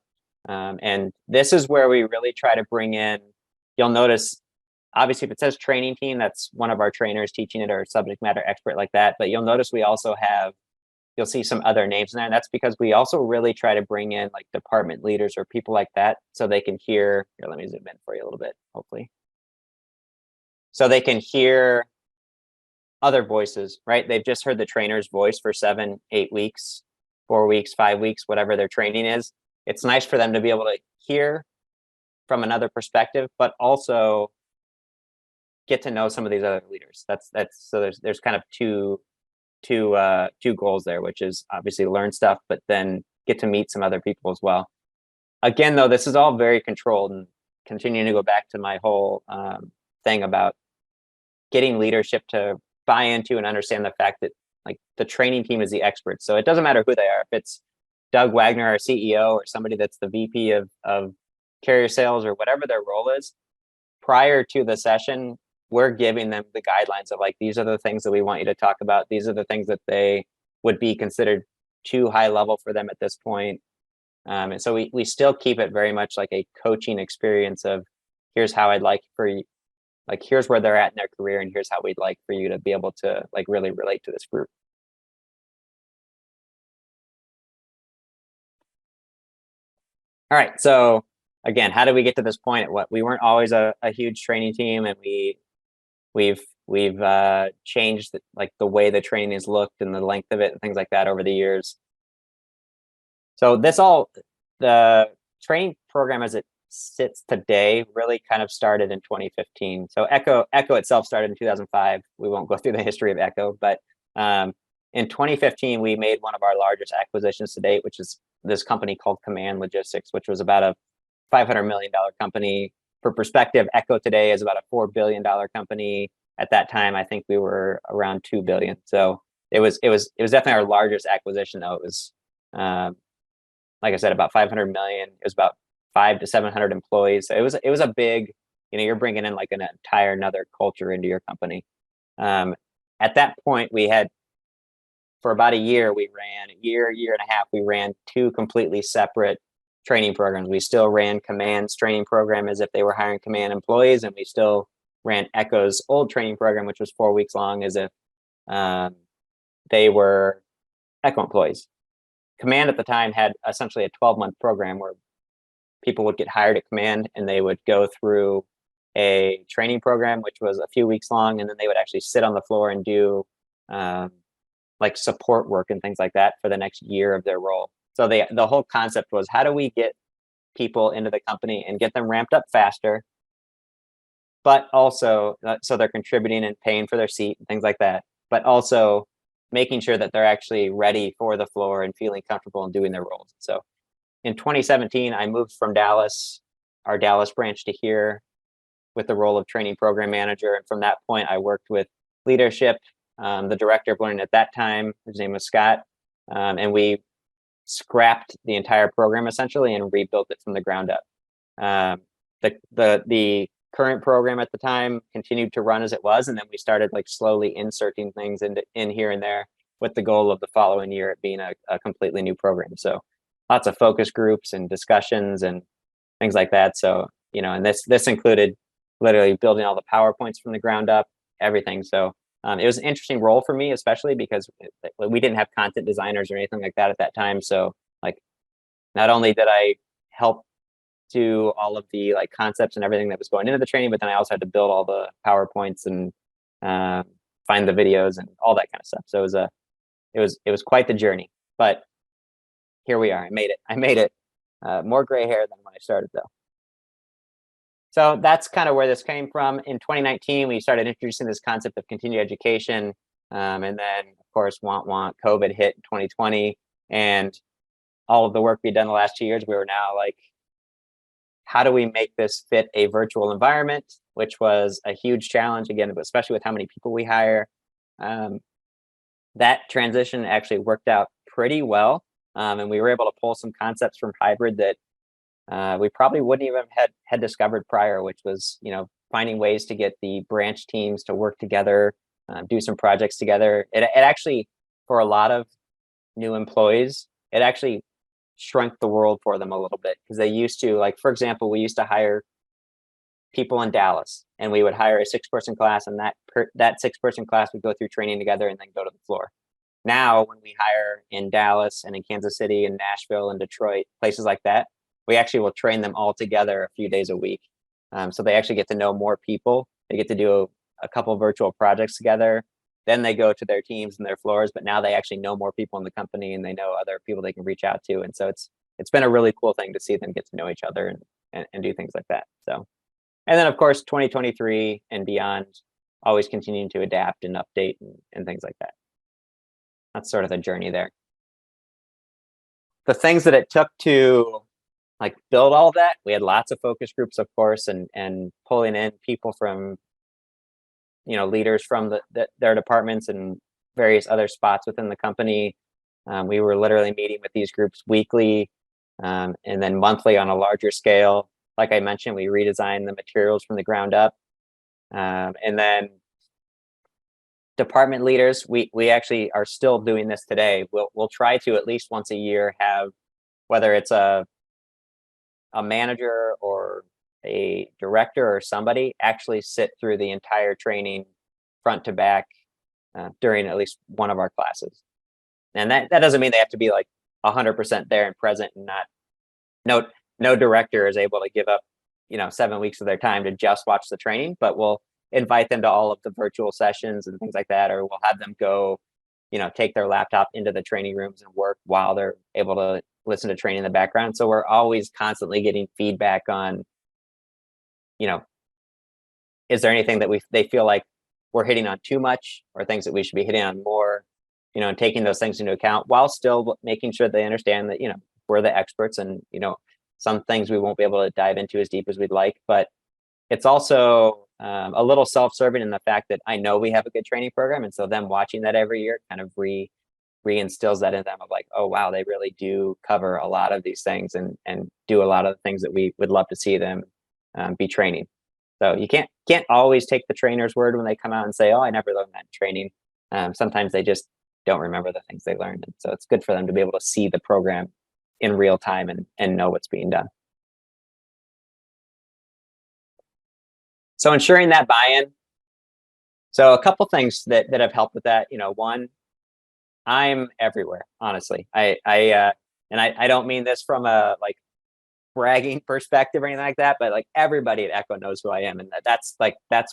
And this is where we really try to bring in, you'll notice, obviously if it says training team, that's one of our trainers teaching it or subject matter expert like that. But you'll notice we also have, you'll see some other names in there. And that's because we also really try to bring in like department leaders or people like that so they can hear, here, let me zoom in for you a little bit, hopefully. So they can hear other voices, right? They've just heard the trainer's voice for 7, 8 weeks, 4 weeks, 5 weeks, whatever their training is. It's nice for them to be able to hear from another perspective, but also get to know some of these other leaders. That's so there's kind of two goals there, which is obviously learn stuff, but then get to meet some other people as well. Again, though, this is all very controlled, and continuing to go back to my whole thing about getting leadership to buy into and understand the fact that like the training team is the expert. So it doesn't matter who they are. If it's Doug Wagner, our CEO, or somebody that's the VP of carrier sales or whatever their role is, prior to the session, we're giving them the guidelines of like, these are the things that we want you to talk about. These are the things that they would be considered too high level for them at this point. And so we still keep it very much like a coaching experience of here's how I'd like for you, like here's where they're at in their career and here's how we'd like for you to be able to like really relate to this group. All right. So again, how did we get to this point? What we weren't always a huge training team, and we've changed like the way the training is looked and the length of it and things like that over the years. So the training program as it sits today really kind of started in 2015. So Echo itself started in 2005. We won't go through the history of Echo, but in 2015 we made one of our largest acquisitions to date, which is this company called Command Logistics, which was about a $500 million company. For perspective, Echo today is about a $4 billion company. At that time, I think we were around 2 billion. So it was definitely our largest acquisition, though. It was, like I said, about 500 million. It was about 500 to 700 employees. So it was a big, you're bringing in like an entire another culture into your company. At that point, we had, for about a year, year and a half, we ran two completely separate training programs. We still ran Command's training program as if they were hiring Command employees, and we still ran Echo's old training program, which was 4 weeks long, as if they were Echo employees. Command at the time had essentially a 12-month program where people would get hired at Command and they would go through a training program, which was a few weeks long, and then they would actually sit on the floor and do like support work and things like that for the next year of their role. So the whole concept was, how do we get people into the company and get them ramped up faster, but also so they're contributing and paying for their seat and things like that, but also making sure that they're actually ready for the floor and feeling comfortable in doing their roles. So in 2017, I moved from Dallas, our Dallas branch, to here with the role of training program manager. And from that point, I worked with leadership, the director of learning at that time, his name was Scott, and we scrapped the entire program essentially and rebuilt it from the ground up. The current program at the time continued to run as it was, and then we started like slowly inserting things in here and there with the goal of the following year it being a completely new program. So lots of focus groups and discussions and things like that. So, and this included literally building all the PowerPoints from the ground up, everything. So it was an interesting role for me, especially because we didn't have content designers or anything like that at that time. So like, not only did I help do all of the like concepts and everything that was going into the training, but then I also had to build all the PowerPoints and find the videos and all that kind of stuff. So it was quite the journey, but here we are. I made it. More gray hair than when I started, though. So that's kind of where this came from. In 2019, we started introducing this concept of continuing education. And then, of course, COVID hit in 2020. And all of the work we'd done the last 2 years, we were now like, how do we make this fit a virtual environment, which was a huge challenge, again, especially with how many people we hire. That transition actually worked out pretty well. And we were able to pull some concepts from hybrid that we probably wouldn't even had discovered prior, which was, finding ways to get the branch teams to work together, do some projects together. It actually, for a lot of new employees, it actually shrunk the world for them a little bit, because they used to, like, for example, we used to hire people in Dallas, and we would hire a 6-person class, and that 6-person class would go through training together and then go to the floor. Now, when we hire in Dallas and in Kansas City and Nashville and Detroit, places like that, we actually will train them all together a few days a week. So they actually get to know more people. They get to do a couple of virtual projects together. Then they go to their teams and their floors, but now they actually know more people in the company and they know other people they can reach out to. And so it's been a really cool thing to see them get to know each other and do things like that. So, and then of course, 2023 and beyond, always continuing to adapt and update and things like that. That's sort of the journey there. The things that it took to like build all of that, we had lots of focus groups, of course, and pulling in people from, leaders from their departments and various other spots within the company. We were literally meeting with these groups weekly and then monthly on a larger scale. Like I mentioned, we redesigned the materials from the ground up. And then department leaders, we actually are still doing this today. We'll try to at least once a year have, whether it's a manager or a director or somebody, actually sit through the entire training front to back during at least one of our classes. And that doesn't mean they have to be like 100% there and present and no director is able to give up, 7 weeks of their time to just watch the training, but we'll invite them to all of the virtual sessions and things like that, or we'll have them go, take their laptop into the training rooms and work while they're able to listen to training in the background. So we're always constantly getting feedback on, is there anything that they feel like we're hitting on too much, or things that we should be hitting on more, and taking those things into account while still making sure they understand that, we're the experts, and, some things we won't be able to dive into as deep as we'd like. But it's also a little self-serving in the fact that I know we have a good training program. And so them watching that every year kind of reinstills that in them of like, oh, wow, they really do cover a lot of these things and do a lot of the things that we would love to see them be training. So you can't always take the trainer's word when they come out and say, oh, I never learned that in training. Sometimes they just don't remember the things they learned. And so it's good for them to be able to see the program in real time and know what's being done. So ensuring that buy-in. So a couple things that have helped with that. One, I'm everywhere, honestly. I don't mean this from a like bragging perspective or anything like that, but like everybody at Echo knows who I am, and that's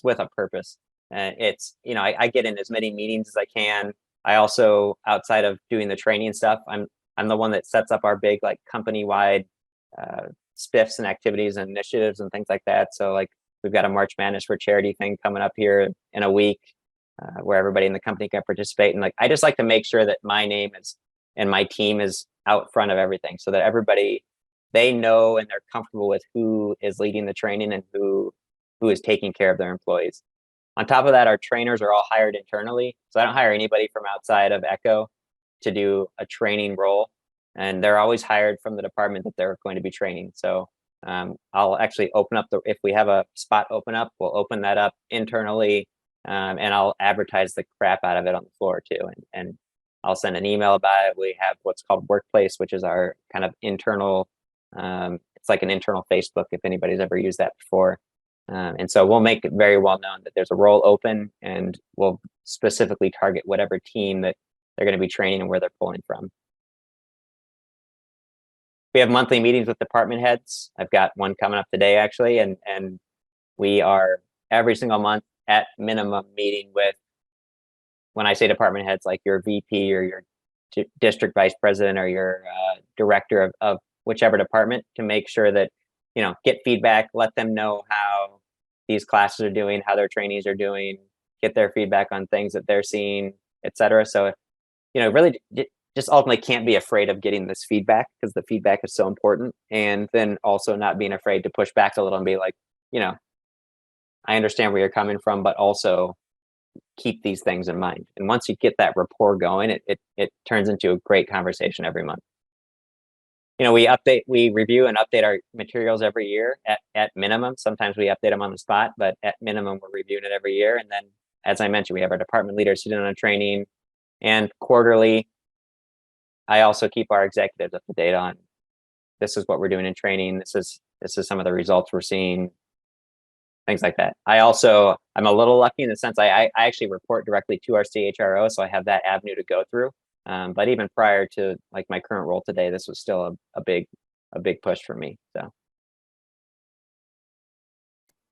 with a purpose. It's I get in as many meetings as I can. I also, outside of doing the training stuff, I'm the one that sets up our big like company-wide spiffs and activities and initiatives and things like that. So like we've got a March Madness for Charity thing coming up here in a week where everybody in the company can participate. And like I just like to make sure that my name is and my team is out front of everything, so that everybody, they know and they're comfortable with who is leading the training and who is taking care of their employees. On top of that, our trainers are all hired internally. So I don't hire anybody from outside of Echo to do a training role. And they're always hired from the department that they're going to be training. So I'll actually open up if we have a spot open up, we'll open that up internally, and I'll advertise the crap out of it on the floor too. And I'll send an email about it. We have what's called Workplace, which is our kind of internal, it's like an internal Facebook, if anybody's ever used that before. And so we'll make it very well known that there's a role open, and we'll specifically target whatever team that they're going to be training and where they're pulling from. We have monthly meetings with department heads. I've got one coming up today, actually, and we are every single month at minimum meeting with, when I say department heads, like your VP or your district vice president or your director of whichever department, to make sure that, get feedback, let them know how these classes are doing, how their trainees are doing, get their feedback on things that they're seeing, etc. So, really just ultimately can't be afraid of getting this feedback, because the feedback is so important. And then also not being afraid to push back a little and be like, I understand where you're coming from, but also keep these things in mind. And once you get that rapport going, it turns into a great conversation every month. We review and update our materials every year at minimum. Sometimes we update them on the spot, but at minimum, we're reviewing it every year. And then, as I mentioned, we have our department leaders sitting on a training, and quarterly, I also keep our executives up to date on, this is what we're doing in training. This is some of the results we're seeing, things like that. I'm a little lucky in the sense I actually report directly to our CHRO, so I have that avenue to go through. But even prior to like my current role today, this was still a big push for me. So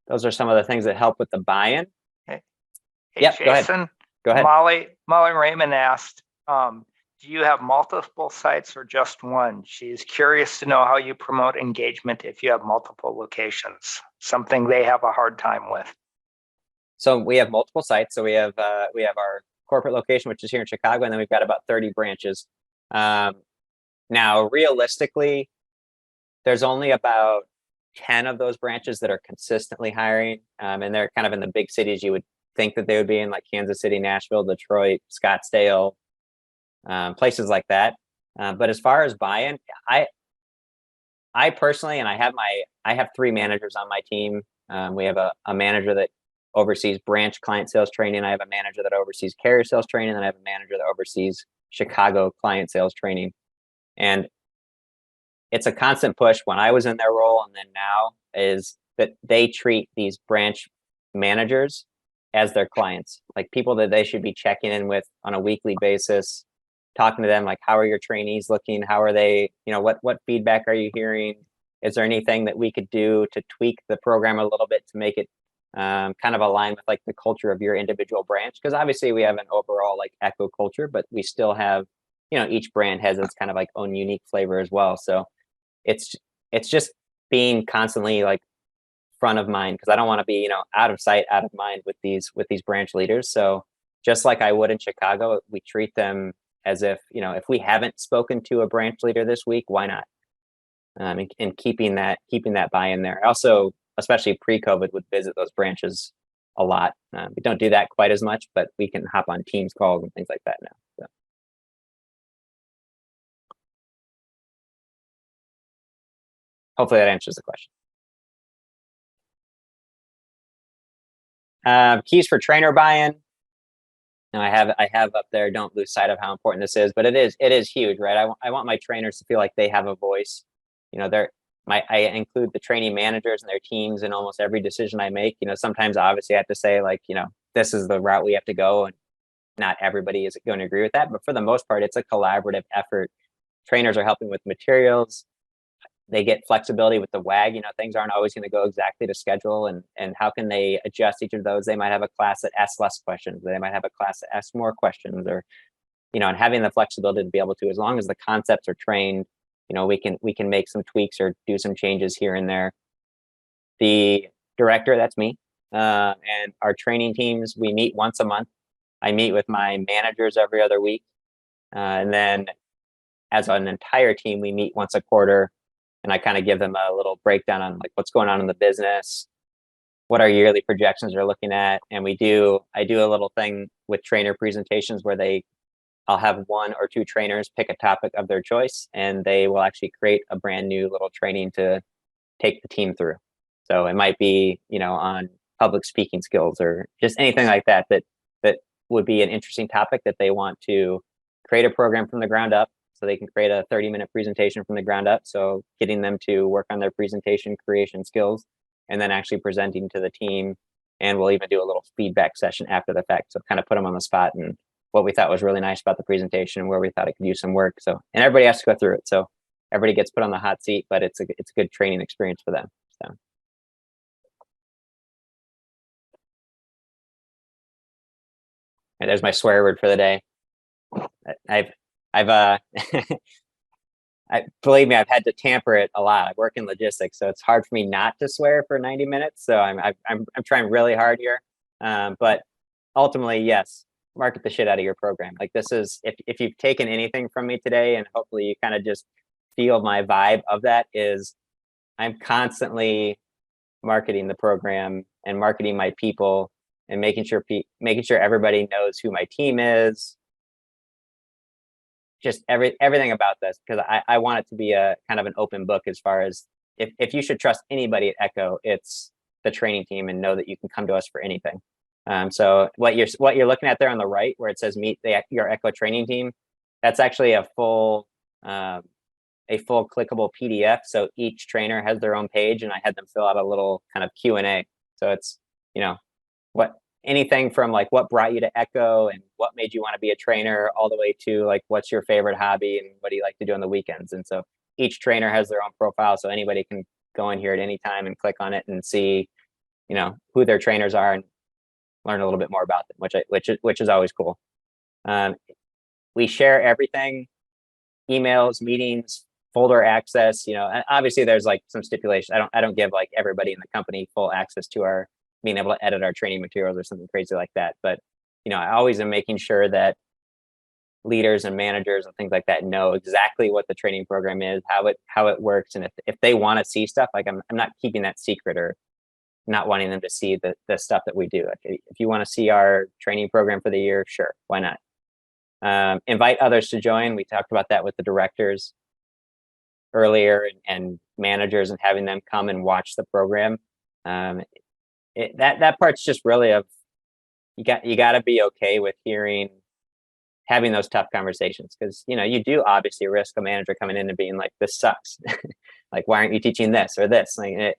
those are some of the things that help with the buy-in. Hey, Yep, Jason. Go ahead. Molly Raymond asked, do you have multiple sites or just one? She's curious to know how you promote engagement if you have multiple locations, something they have a hard time with. So we have multiple sites. So we have our corporate location, which is here in Chicago, and then we've got about 30 branches. Now, realistically, there's only about 10 of those branches that are consistently hiring, and they're kind of in the big cities you would think that they would be in, like Kansas City, Nashville, Detroit, Scottsdale, places like that. But as far as buy-in, I personally, and I have 3 managers on my team. We have a manager that oversees branch client sales training. I have a manager that oversees carrier sales training, and I have a manager that oversees Chicago client sales training. And it's a constant push when I was in their role, and then now, is that they treat these branch managers as their clients, like people that they should be checking in with on a weekly basis, talking to them like, how are your trainees looking? How are they, what feedback are you hearing, is there anything that we could do to tweak the program a little bit to make it kind of align with like the culture of your individual branch? Because obviously we have an overall like Echo culture, but we still have, you know, each brand has its kind of like own unique flavor as well. So it's just being constantly like front of mind, because I don't want to be, you know, out of sight, out of mind with these branch leaders. So just like I would in Chicago, we treat them as if, you know, if we haven't spoken to a branch leader this week, why not? And keeping that buy-in there. Also, especially pre-COVID, would visit those branches a lot. We don't do that quite as much, but we can hop on Teams calls and things like that now. So. Hopefully that answers the question. Keys for trainer buy-in. Now I have up there, don't lose sight of how important this is, but it is huge, right? I want my trainers to feel like they have a voice. You know, I include the training managers and their teams in almost every decision I make. You know, sometimes obviously I have to say like, you know, this is the route we have to go, and not everybody is going to agree with that. But for the most part, it's a collaborative effort. Trainers are helping with materials. They get flexibility with the WAG. You know, things aren't always going to go exactly to schedule, and how can they adjust each of those? They might have a class that asks less questions. They might have a class that asks more questions, or, you know, and having the flexibility to be able to, as long as the concepts are trained, you know, we can make some tweaks or do some changes here and there. The director, that's me, and our training teams, we meet once a month. I meet with my managers every other week. And then as an entire team, we meet once a quarter, and I kind of give them a little breakdown on like what's going on in the business, what our yearly projections are looking at. And I do a little thing with trainer presentations where I'll have one or two trainers pick a topic of their choice, and they will actually create a brand new little training to take the team through. So it might be, you know, on public speaking skills or just anything like that would be an interesting topic that they want to create a program from the ground up, so they can create a 30-minute presentation from the ground up. So getting them to work on their presentation creation skills and then actually presenting to the team. And we'll even do a little feedback session after the fact. So kind of put them on the spot and what we thought was really nice about the presentation and where we thought it could use some work. So, and everybody has to go through it. So everybody gets put on the hot seat, but it's a good training experience for them. So. And there's my swear word for the day. Believe me, I've had to tamper it a lot. I work in logistics, so it's hard for me not to swear for 90 minutes. So I'm trying really hard here. But ultimately, yes, market the shit out of your program. Like this is, if you've taken anything from me today, and hopefully you kind of just feel my vibe of that, is I'm constantly marketing the program and marketing my people and making sure everybody knows who my team is. Just everything about this, because I want it to be a kind of an open book as far as if you should trust anybody at Echo, it's the training team, and know that you can come to us for anything. So what you're looking at there on the right, where it says meet your Echo training team, that's actually a full clickable PDF. So each trainer has their own page, and I had them fill out a little kind of Q&A. So it's, you know, anything from like what brought you to Echo and what made you want to be a trainer, all the way to like what's your favorite hobby and what do you like to do on the weekends. And so each trainer has their own profile, so anybody can go in here at any time and click on it and see, you know, who their trainers are and learn a little bit more about them, which is always cool. We share everything: emails, meetings, folder access. You know, and obviously there's like some stipulations. I don't give like everybody in the company full access to our being able to edit our training materials or something crazy like that. But, you know, I always am making sure that leaders and managers and things like that know exactly what the training program is, how it works. And if they want to see stuff, like I'm not keeping that secret or not wanting them to see the stuff that we do. If you want to see our training program for the year, sure, why not? Invite others to join. We talked about that with the directors earlier, and managers, and having them come and watch the program. That part's just really you got to be okay with having those tough conversations, because, you know, you do obviously risk a manager coming in and being like, this sucks. Like, why aren't you teaching this or this? Like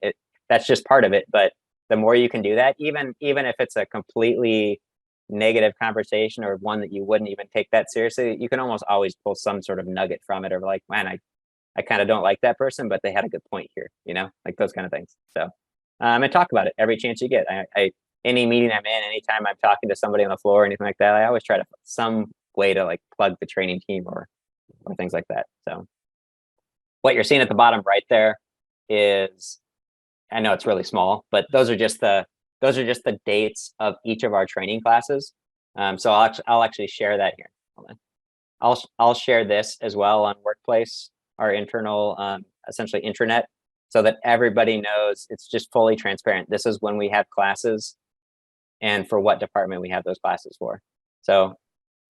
that's just part of it. But the more you can do that, even if it's a completely negative conversation or one that you wouldn't even take that seriously, you can almost always pull some sort of nugget from it, or like, man, I kind of don't like that person, but they had a good point here, like those kind of things. So, and talk about it every chance you get. Any meeting I'm in, anytime I'm talking to somebody on the floor or anything like that, I always try to find some way to like plug the training team or things like that. So what you're seeing at the bottom right there is, I know it's really small, but those are just the dates of each of our training classes. So I'll actually share that here. Hold on. I'll share this as well on Workplace, our internal, essentially intranet, so that everybody knows it's just fully transparent. This is when we have classes and for what department we have those classes for. So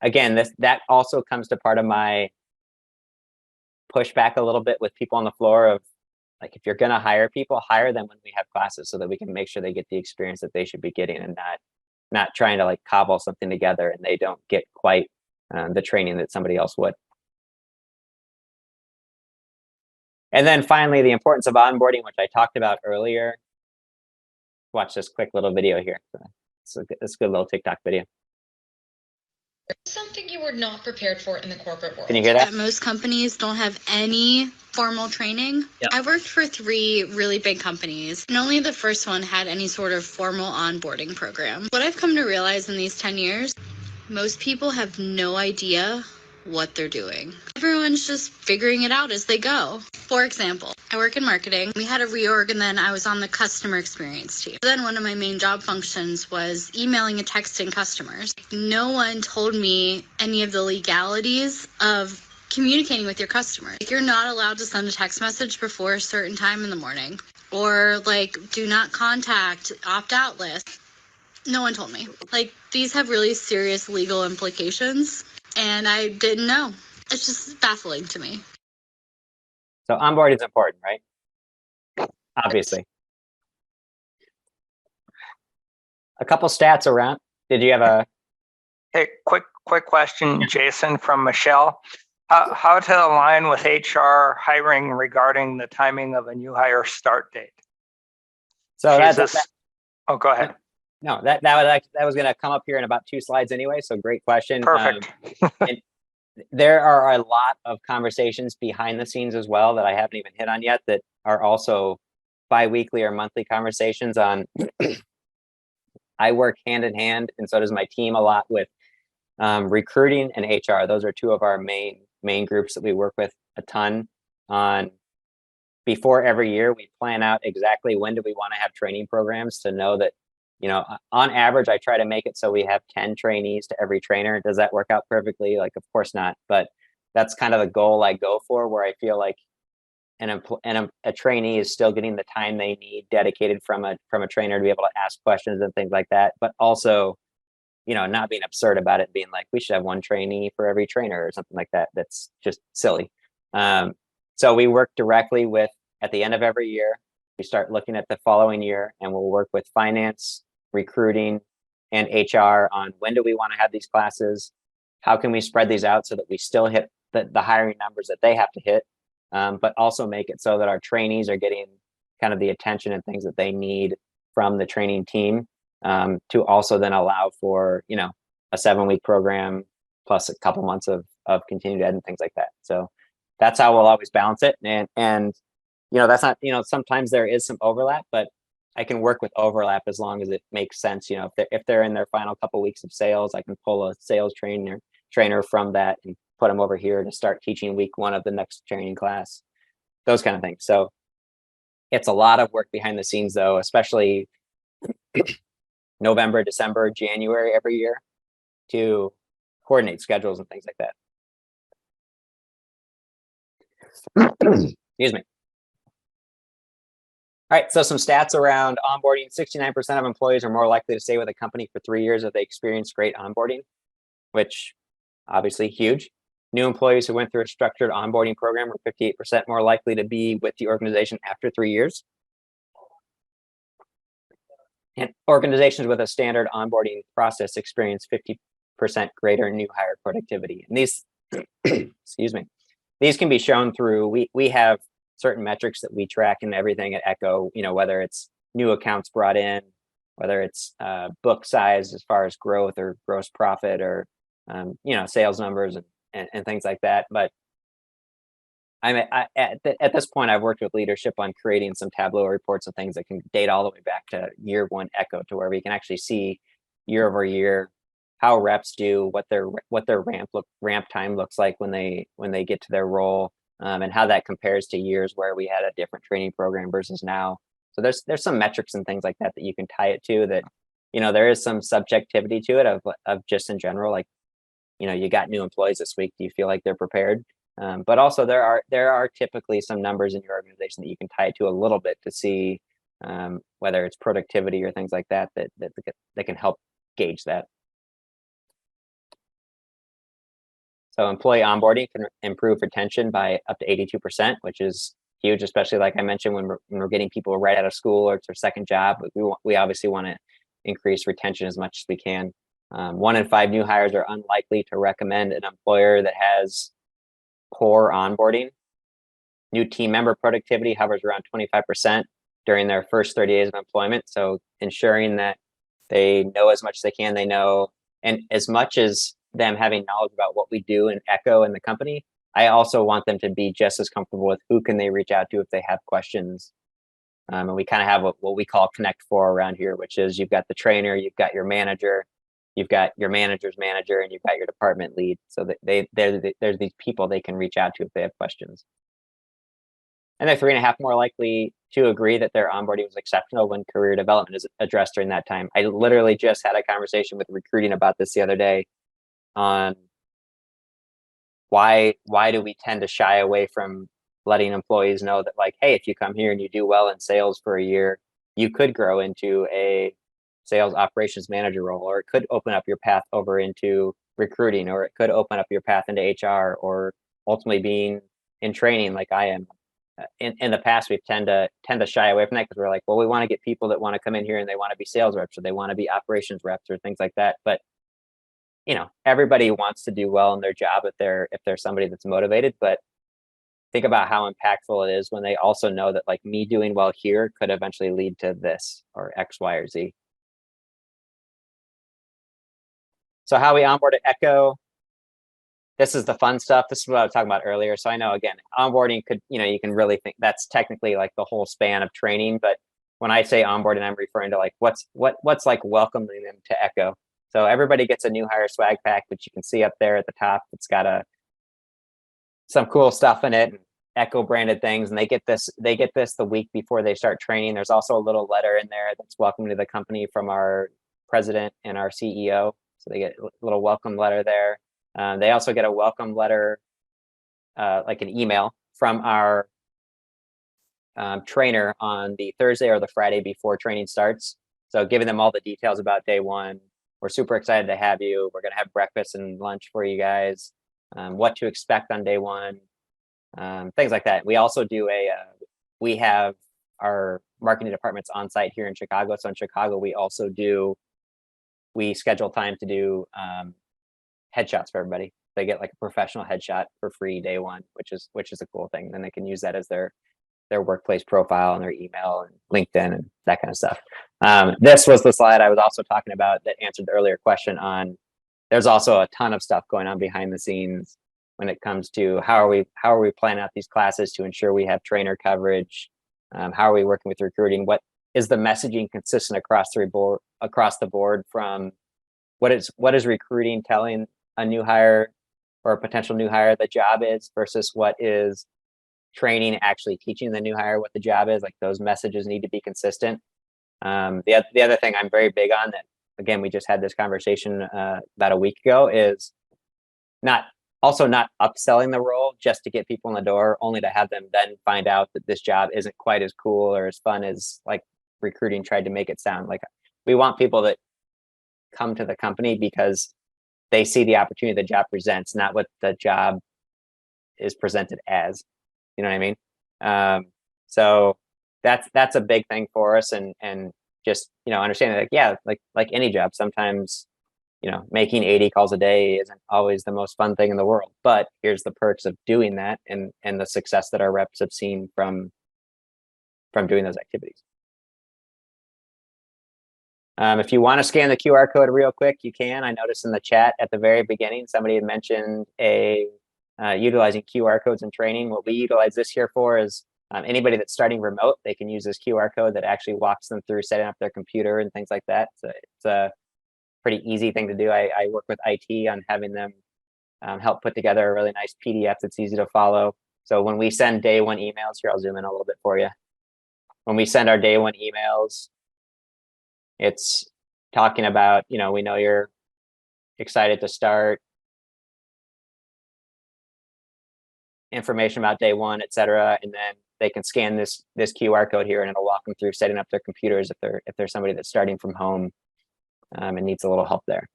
again, that also comes to part of my pushback a little bit with people on the floor of, like, if you're going to hire people, hire them when we have classes so that we can make sure they get the experience that they should be getting, and not trying to like cobble something together and they don't get quite the training that somebody else would. And then finally, the importance of onboarding, which I talked about earlier. Watch this quick little video here. It's a good little TikTok video. Something you were not prepared for in the corporate world. Can you hear that? Most companies don't have any formal training. Yep. I worked for 3 really big companies, and only the first one had any sort of formal onboarding program. What I've come to realize in these 10 years, most people have no idea what they're doing. Everyone's just figuring it out as they go. For example, I work in marketing. We had a reorg, and then I was on the customer experience team. Then one of my main job functions was emailing and texting customers. No one told me any of the legalities of communicating with your customer. You're not allowed to send a text message before a certain time in the morning, or like do not contact, opt out list. No one told me. Like, these have really serious legal implications, and I didn't know. It's just baffling to me. So onboarding is important, right? Obviously. A couple stats around. Did you have a? Hey, quick question, Jason, from Michelle. How to align with HR hiring regarding the timing of a new hire start date? So Oh, go ahead. No, that was going to come up here in about 2 slides anyway. So great question. Perfect. There are a lot of conversations behind the scenes as well that I haven't even hit on yet that are also bi-weekly or monthly conversations on. I work hand in hand, and so does my team, a lot with recruiting and HR. Those are 2 of our main groups that we work with a ton on. Before every year, we plan out exactly when do we want to have training programs to know that, on average, I try to make it so we have 10 trainees to every trainer. Does that work out perfectly? Like, of course not, but that's kind of the goal I go for, where I feel like a trainee is still getting the time they need dedicated from a trainer to be able to ask questions and things like that, but also, not being absurd about it, being like, we should have 1 trainee for every trainer or something like that. That's just silly. So we work directly with, at the end of every year, we start looking at the following year, and we'll work with finance, recruiting, and HR on when do we want to have these classes? How can we spread these out so that we still hit the hiring numbers that they have to hit, but also make it so that our trainees are getting kind of the attention and things that they need from the training team, to also then allow for, a 7-week program plus a couple months of continued ed and things like that. So that's how we'll always balance it. And that's not, sometimes there is some overlap, but I can work with overlap as long as it makes sense. If they're in their final couple weeks of sales, I can pull a sales trainer from that and put them over here to start teaching week 1 of the next training class, those kind of things. So it's a lot of work behind the scenes, though, especially November, December, January every year, to coordinate schedules and things like that. Excuse me. All right, so some stats around onboarding. 69% of employees are more likely to stay with a company for 3 years if they experience great onboarding, which obviously huge. New employees who went through a structured onboarding program were 58% more likely to be with the organization after 3 years. And organizations with a standard onboarding process experience 50% greater new hire productivity. And these, excuse me, these can be shown through, we have certain metrics that we track and everything at Echo, whether it's new accounts brought in, whether it's book size as far as growth or gross profit, or, sales numbers and things like that. But at this point, I've worked with leadership on creating some Tableau reports of things that can date all the way back to year one Echo, to where we can actually see year over year how reps do, what their ramp time looks like when they get to their role, and how that compares to years where we had a different training program versus now. So there's some metrics and things like that that you can tie it to, that, you know, there is some subjectivity to it of just in general, like, you know, you got new employees this week. Do you feel like they're prepared? But also there are typically some numbers in your organization that you can tie it to a little bit to see whether it's productivity or things like that that can help gauge that. So employee onboarding can improve retention by up to 82%, which is huge, especially like I mentioned, when we're getting people right out of school or it's their second job. We obviously want to increase retention as much as we can. 1 in 5 new hires are unlikely to recommend an employer that has poor onboarding. New team member productivity hovers around 25% during their first 30 days of employment. So ensuring that they know as much as they can, they know, and as much as them having knowledge about what we do in Echo and the company, I also want them to be just as comfortable with who can they reach out to if they have questions. And we kind of have what we call Connect 4 around here, which is you've got the trainer, you've got your manager, you've got your manager's manager, and you've got your department lead. So that there's these people they can reach out to if they have questions. And they're 3.5 more likely to agree that their onboarding was exceptional when career development is addressed during that time. I literally just had a conversation with recruiting about this the other day on why do we tend to shy away from letting employees know that, like, hey, if you come here and you do well in sales for a year, you could grow into a sales operations manager role, or it could open up your path over into recruiting, or it could open up your path into HR, or ultimately being in training like I am. In the past, we've tend to shy away from that because we're like, well, we want to get people that want to come in here and they want to be sales reps, or they want to be operations reps, or things like that. But you know, everybody wants to do well in their job if they're somebody that's motivated. But think about how impactful it is when they also know that, like, me doing well here could eventually lead to this or X, Y, or Z. So how we onboard at Echo. This is the fun stuff. This is what I was talking about earlier. So I know, again, onboarding could, you know, you can really think that's technically like the whole span of training. But when I say onboarding, I'm referring to like what's like welcoming them to Echo. So everybody gets a new hire swag pack, which you can see up there at the top. It's got some cool stuff in it, and Echo branded things, and they get this the week before they start training. There's also a little letter in there that's welcome to the company from our president and our CEO. So they get a little welcome letter there. They also get a welcome letter, like an email from our trainer on the Thursday or the Friday before training starts. So giving them all the details about day one. We're super excited to have you. We're going to have breakfast and lunch for you guys. What to expect on day one, things like that. We also do we have our marketing departments on site here in Chicago. So in Chicago, we schedule time to do headshots for everybody. They get like a professional headshot for free day one, which is a cool thing. Then they can use that as their workplace profile and their email and LinkedIn and that kind of stuff. This was the slide I was also talking about that answered the earlier question on. There's also a ton of stuff going on behind the scenes when it comes to how are we planning out these classes to ensure we have trainer coverage. How are we working with recruiting? What is the messaging consistent across the board from what is recruiting telling a new hire or a potential new hire the job is versus what is training actually teaching the new hire what the job is. Like, those messages need to be consistent. The other thing I'm very big on, that again we just had this conversation about a week ago, is not upselling the role just to get people in the door, only to have them then find out that this job isn't quite as cool or as fun as like recruiting tried to make it sound. Like, we want people that come to the company because they see the opportunity the job presents, not what the job is presented as. You know what I mean? So that's a big thing for us, and just, you know, understanding, like, yeah, like any job, sometimes, you know, making 80 calls a day isn't always the most fun thing in the world, but here's the perks of doing that, and the success that our reps have seen from doing those activities. If you want to scan the QR code real quick, you can. I noticed in the chat at the very beginning, somebody had mentioned a utilizing QR codes in training. What we utilize this here for is anybody that's starting remote, they can use this QR code that actually walks them through setting up their computer and things like that. So it's a pretty easy thing to do. I work with IT on having them help put together a really nice PDF that's easy to follow. So when we send day one emails, here, I'll zoom in a little bit for you. When we send our day one emails, it's talking about, we know you're excited to start, information about day one, et cetera. And then they can scan this QR code here and it'll walk them through setting up their computers if they're somebody that's starting from home and needs a little help there.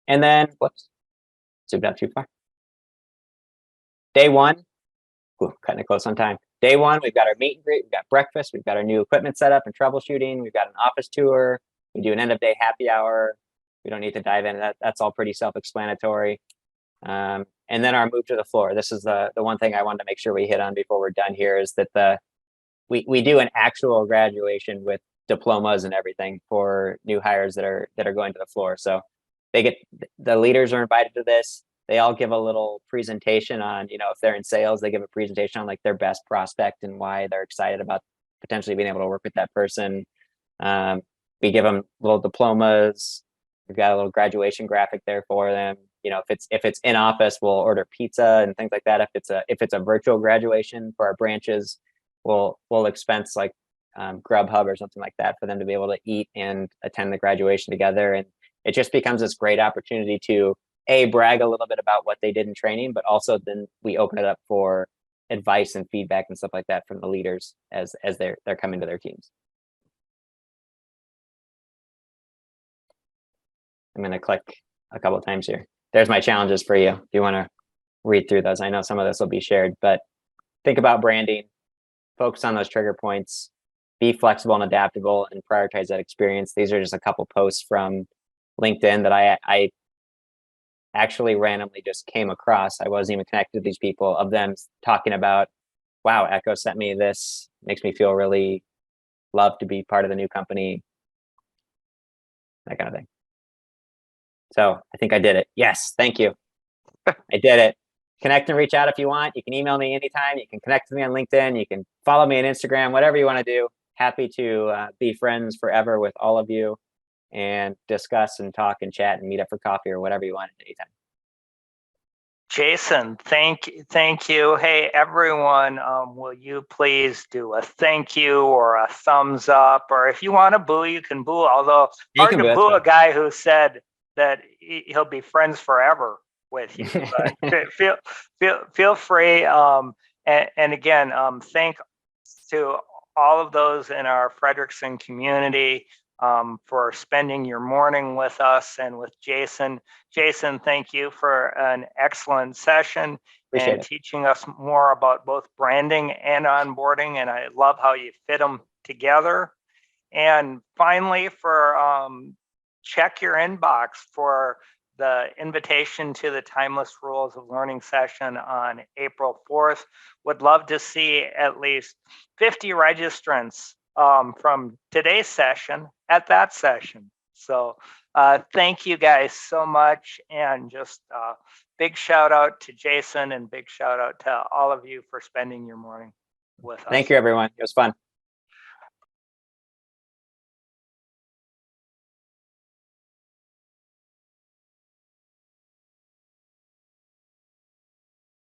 And then, whoops, zoomed out too far. Day one, kind of close on time. Day one, we've got our meet and greet, we've got breakfast, we've got our new equipment setup and troubleshooting, we've got an office tour, we do an end of day happy hour. We don't need to dive into that. That's all pretty self-explanatory. And then our move to the floor. This is the one thing I wanted to make sure we hit on before we're done here is that we do an actual graduation with diplomas and everything for new hires that are going to the floor. So the leaders are invited to this. They all give a little presentation on, if they're in sales, they give a presentation on like their best prospect and why they're excited about potentially being able to work with that person. We give them little diplomas. We've got a little graduation graphic there for them. If it's in office, we'll order pizza and things like that. If it's a virtual graduation for our branches, we'll expense like Grubhub or something like that for them to be able to eat and attend the graduation together. And it just becomes this great opportunity to brag a little bit about what they did in training, but also then we open it up for advice and feedback and stuff like that from the leaders as they're coming to their teams. I'm going to click a couple of times here. There's my challenges for you if you want to read through those. I know some of this will be shared, but think about branding, focus on those trigger points, be flexible and adaptable, and prioritize that experience. These are just a couple posts from LinkedIn that I actually randomly just came across. I wasn't even connected to these people, of them talking about, wow, Echo sent me this, makes me feel really loved to be part of the new company, that kind of thing. So I think I did it. Yes, thank you. I did it. Connect and reach out if you want. You can email me anytime. You can connect with me on LinkedIn. You can follow me on Instagram, whatever you want to do. Happy to be friends forever with all of you and discuss and talk and chat and meet up for coffee or whatever you want at any time. Jason, thank you. Hey, everyone, will you please do a thank you or a thumbs up? Or if you want to boo, you can boo. Although hard to boo a guy who said that he'll be friends forever with you. But feel free. And again, thank to all of those in our Frederickson community for spending your morning with us and with Jason. Jason, thank you for an excellent session and teaching us more about both branding and onboarding. And I love how you fit them together. And finally, for check your inbox for the invitation to the Timeless Rules of Learning session on April 4th. Would love to see at least 50 registrants from today's session at that session. So thank you guys so much. And just big shout out to Jason and big shout out to all of you for spending your morning with us. Thank you, everyone. It was fun.